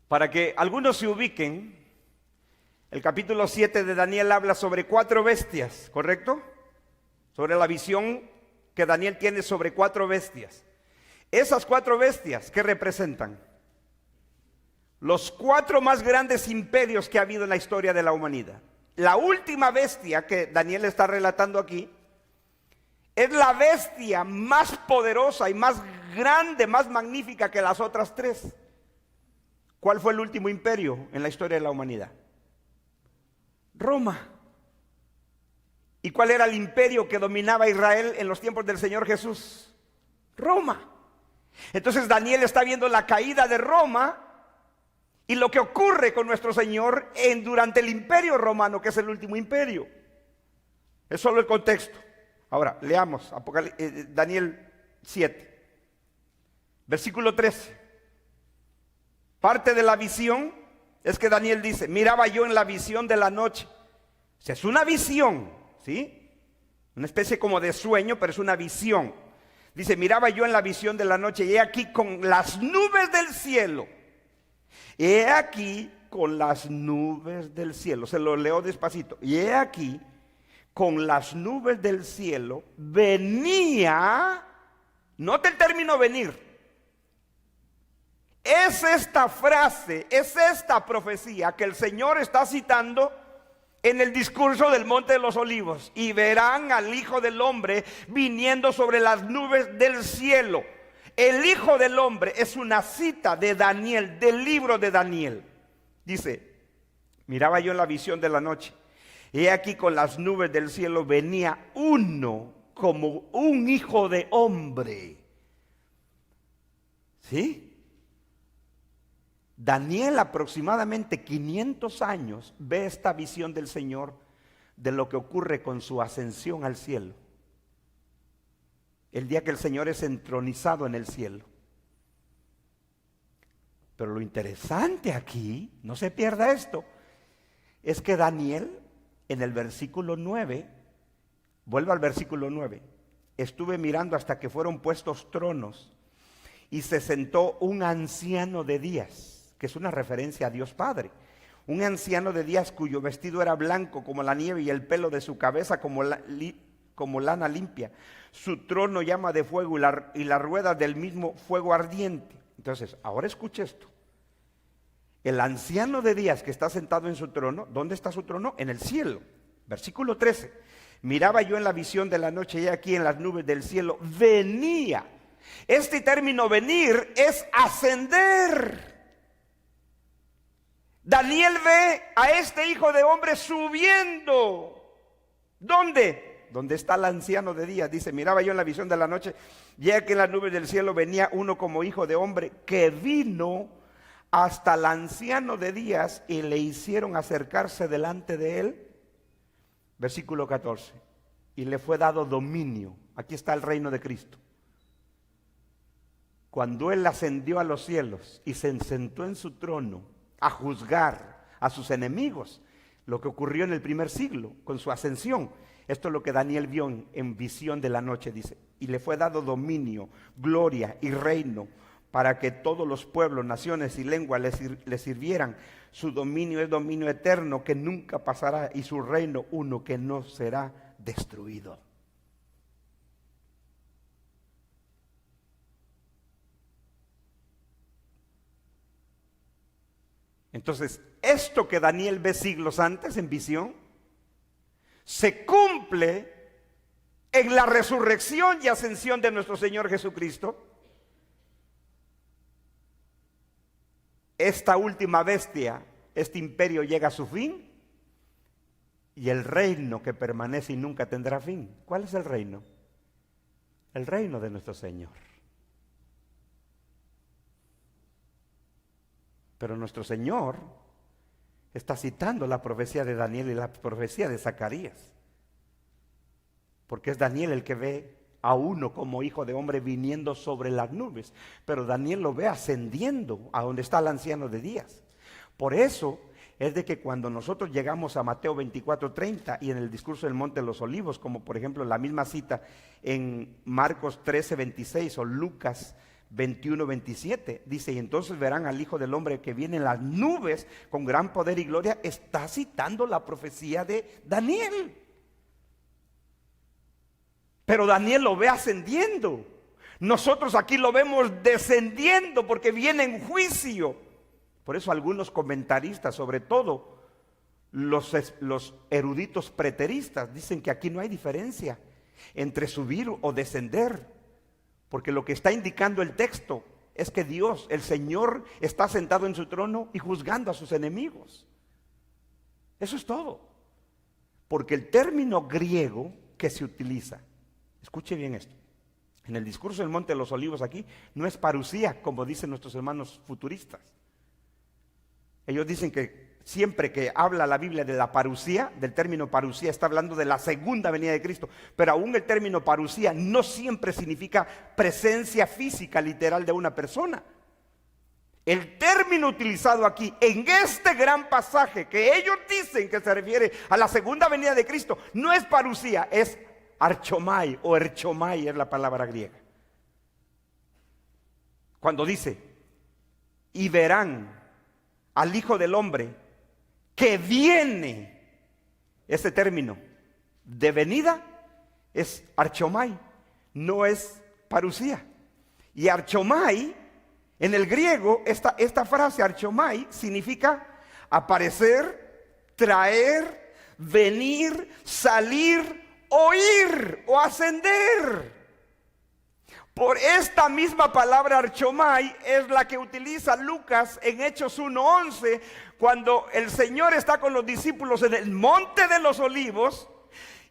Para que algunos se ubiquen, el capítulo 7 de Daniel habla sobre 4 bestias, ¿correcto? Sobre la visión que Daniel tiene sobre 4 bestias. Esas 4 bestias, ¿qué representan? Los 4 más grandes imperios que ha habido en la historia de la humanidad. La última bestia que Daniel está relatando aquí es la bestia más poderosa y más grande, más magnífica que las otras 3. ¿Cuál fue el último imperio en la historia de la humanidad? Roma. ¿Y cuál era el imperio que dominaba Israel en los tiempos del Señor Jesús? Roma. Entonces Daniel está viendo la caída de Roma y lo que ocurre con nuestro Señor durante el imperio romano, que es el último imperio. Es solo el contexto. Ahora, leamos Daniel 7, versículo 13. Parte de la visión es que Daniel dice, miraba yo en la visión de la noche. O sea, es una visión, ¿sí? Una especie como de sueño, pero es una visión. Dice, miraba yo en la visión de la noche y he aquí con las nubes del cielo. He aquí con las nubes del cielo. Se lo leo despacito. Y he aquí con las nubes del cielo venía, note el término venir. Es esta frase, es esta profecía que el Señor está citando en el discurso del Monte de los Olivos. Y verán al Hijo del Hombre viniendo sobre las nubes del cielo. El Hijo del Hombre es una cita de Daniel, del libro de Daniel. Dice, miraba yo en la visión de la noche, y aquí con las nubes del cielo venía uno como un hijo de hombre. ¿Sí? Daniel aproximadamente 500 años ve esta visión del Señor de lo que ocurre con su ascensión al cielo. El día que el Señor es entronizado en el cielo. Pero lo interesante aquí, no se pierda esto, es que Daniel en el versículo 9, vuelvo al versículo 9, estuve mirando hasta que fueron puestos tronos y se sentó un anciano de días, que es una referencia a Dios Padre. Un anciano de días cuyo vestido era blanco como la nieve y el pelo de su cabeza como lana limpia. Su trono llama de fuego y la rueda del mismo fuego ardiente. Entonces, ahora escuche esto. El anciano de días que está sentado en su trono, ¿dónde está su trono? En el cielo. Versículo 13. Miraba yo en la visión de la noche y aquí en las nubes del cielo venía. Este término venir es ascender. Daniel ve a este Hijo de Hombre subiendo. ¿Dónde? Donde está el anciano de días. Dice, miraba yo en la visión de la noche, ya que en las nubes del cielo venía uno como Hijo de Hombre, que vino hasta el anciano de días y le hicieron acercarse delante de él. Versículo 14. Y le fue dado dominio. Aquí está el reino de Cristo. Cuando él ascendió a los cielos y se sentó en su trono a juzgar a sus enemigos, lo que ocurrió en el primer siglo con su ascensión. Esto es lo que Daniel vio en visión de la noche, dice, y le fue dado dominio, gloria y reino para que todos los pueblos, naciones y lenguas le sirvieran. Su dominio es dominio eterno que nunca pasará y su reino uno que no será destruido. Entonces, esto que Daniel ve siglos antes en visión, se cumple en la resurrección y ascensión de nuestro Señor Jesucristo. Esta última bestia, este imperio llega a su fin, y el reino que permanece y nunca tendrá fin. ¿Cuál es el reino? El reino de nuestro Señor. Pero nuestro Señor está citando la profecía de Daniel y la profecía de Zacarías, porque es Daniel el que ve a uno como hijo de hombre viniendo sobre las nubes, pero Daniel lo ve ascendiendo a donde está el anciano de días. Por eso es de que cuando nosotros llegamos a Mateo 24:30 y en el discurso del Monte de los Olivos, como por ejemplo la misma cita en Marcos 13:26 o Lucas 21:27, dice: y entonces verán al Hijo del Hombre que viene en las nubes con gran poder y gloria. Está citando la profecía de Daniel. Pero Daniel lo ve ascendiendo. Nosotros aquí lo vemos descendiendo porque viene en juicio. Por eso algunos comentaristas, sobre todo los eruditos preteristas, dicen que aquí no hay diferencia entre subir o descender, porque lo que está indicando el texto es que Dios, el Señor, está sentado en su trono y juzgando a sus enemigos. Eso es todo. Porque el término griego que se utiliza, escuche bien esto, en el discurso del Monte de los Olivos aquí, no es parusía, como dicen nuestros hermanos futuristas. Ellos dicen que siempre que habla la Biblia de la parusía, del término parusía, está hablando de la segunda venida de Cristo. Pero aún el término parusía no siempre significa presencia física literal de una persona. El término utilizado aquí, en este gran pasaje que ellos dicen que se refiere a la segunda venida de Cristo, no es parusía, es archomai o erchomai, es la palabra griega. Cuando dice: y verán al Hijo del Hombre que viene, ese término de venida es archomai, no es parusía. Y archomai, en el griego, esta frase archomai significa aparecer, traer, venir, salir, oír o ascender. Por esta misma palabra archomai es la que utiliza Lucas en Hechos 1:11, cuando el Señor está con los discípulos en el Monte de los Olivos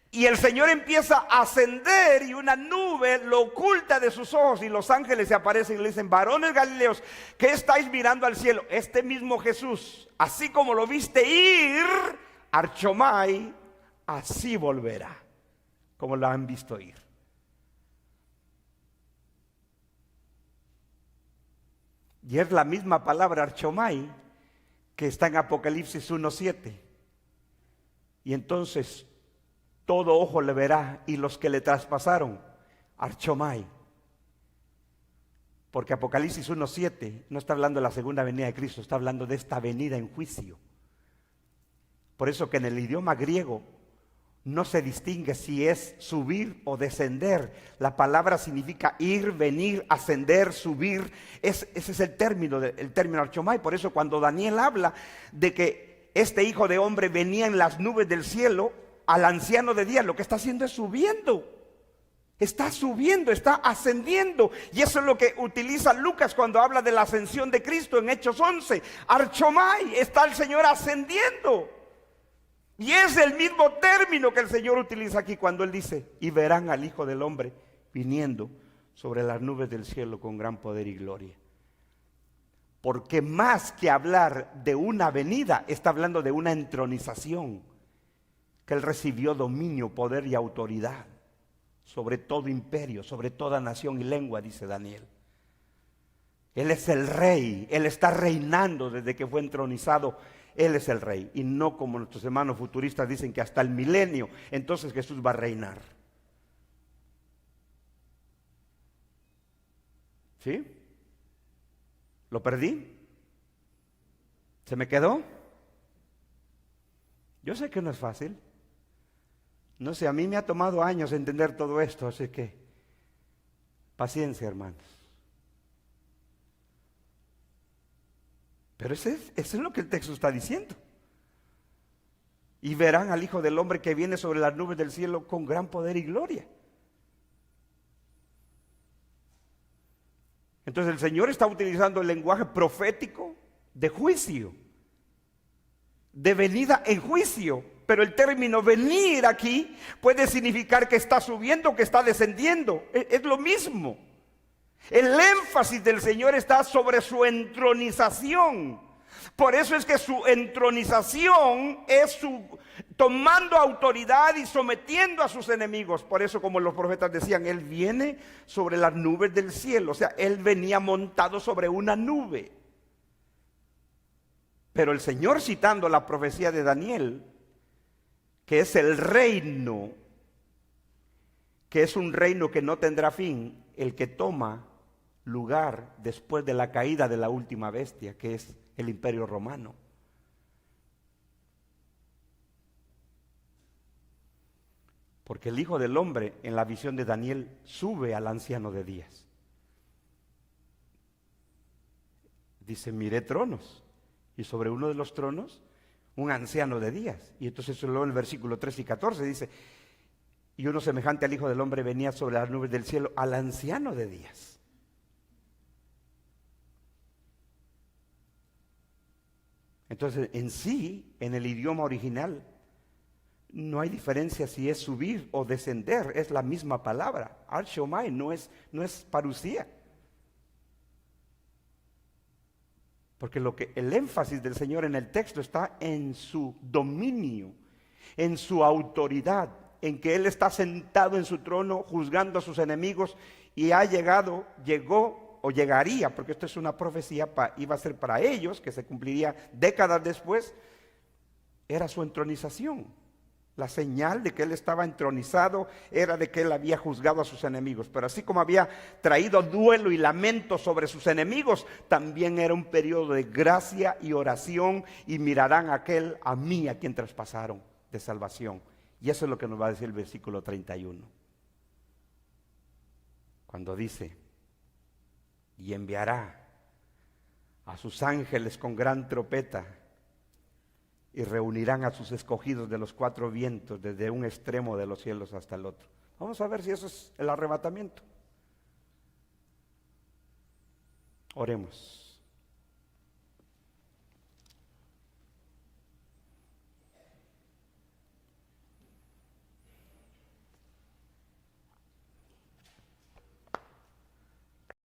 y el Señor empieza a ascender y una nube lo oculta de sus ojos y los ángeles se aparecen y le dicen: varones galileos, ¿qué estáis mirando al cielo? Este mismo Jesús, así como lo viste ir, archomai, así volverá, como lo han visto ir. Y es la misma palabra archomai que está en Apocalipsis 1:7. Y entonces todo ojo le verá y los que le traspasaron, archomai. Porque Apocalipsis 1:7 no está hablando de la segunda venida de Cristo, está hablando de esta venida en juicio. Por eso que en el idioma griego no se distingue si es subir o descender. La palabra significa ir, venir, ascender, subir. Ese es el término archomai. Por eso cuando Daniel habla de que este Hijo de Hombre venía en las nubes del cielo al anciano de días, lo que está haciendo es subiendo. Está subiendo, está ascendiendo. Y eso es lo que utiliza Lucas cuando habla de la ascensión de Cristo en Hechos 11. Archomai, está el Señor ascendiendo. Y es el mismo término que el Señor utiliza aquí cuando Él dice: y verán al Hijo del Hombre viniendo sobre las nubes del cielo con gran poder y gloria. Porque más que hablar de una venida, está hablando de una entronización, que Él recibió dominio, poder y autoridad sobre todo imperio, sobre toda nación y lengua, dice Daniel. Él es el rey, Él está reinando desde que fue entronizado. Él es el rey, y no como nuestros hermanos futuristas dicen que hasta el milenio, entonces Jesús va a reinar. ¿Sí? ¿Lo perdí? ¿Se me quedó? Yo sé que no es fácil. No sé, a mí me ha tomado años entender todo esto, así que paciencia, hermanos. Pero eso es lo que el texto está diciendo. Y verán al Hijo del Hombre que viene sobre las nubes del cielo con gran poder y gloria. Entonces el Señor está utilizando el lenguaje profético de juicio, de venida en juicio. Pero el término venir aquí puede significar que está subiendo o que está descendiendo. Es lo mismo. El énfasis del Señor está sobre su entronización. Por eso es que su entronización es su tomando autoridad y sometiendo a sus enemigos. Por eso, como los profetas decían, Él viene sobre las nubes del cielo. O sea, Él venía montado sobre una nube. Pero el Señor, citando la profecía de Daniel, que es el reino, que es un reino que no tendrá fin, el que toma lugar después de la caída de la última bestia, que es el Imperio Romano. Porque el Hijo del Hombre, en la visión de Daniel, sube al anciano de días. Dice, miré tronos, y sobre uno de los tronos, un anciano de días. Y entonces luego en el versículo 13 y 14 dice, y uno semejante al Hijo del Hombre venía sobre las nubes del cielo, al anciano de días. Entonces, en sí, en el idioma original, no hay diferencia si es subir o descender, es la misma palabra. Arshomai no es parusía. Porque el énfasis del Señor en el texto está en su dominio, en su autoridad, en que Él está sentado en su trono juzgando a sus enemigos y llegó o llegaría, porque esto es una profecía, iba a ser para ellos, que se cumpliría décadas después, era su entronización. La señal de que Él estaba entronizado era de que Él había juzgado a sus enemigos. Pero así como había traído duelo y lamento sobre sus enemigos, también era un periodo de gracia y oración, y mirarán a mí, a quien traspasaron, de salvación. Y eso es lo que nos va a decir el versículo 31. Cuando dice, y enviará a sus ángeles con gran trompeta, y reunirán a sus escogidos de los cuatro vientos, desde un extremo de los cielos hasta el otro. Vamos a ver si eso es el arrebatamiento. Oremos.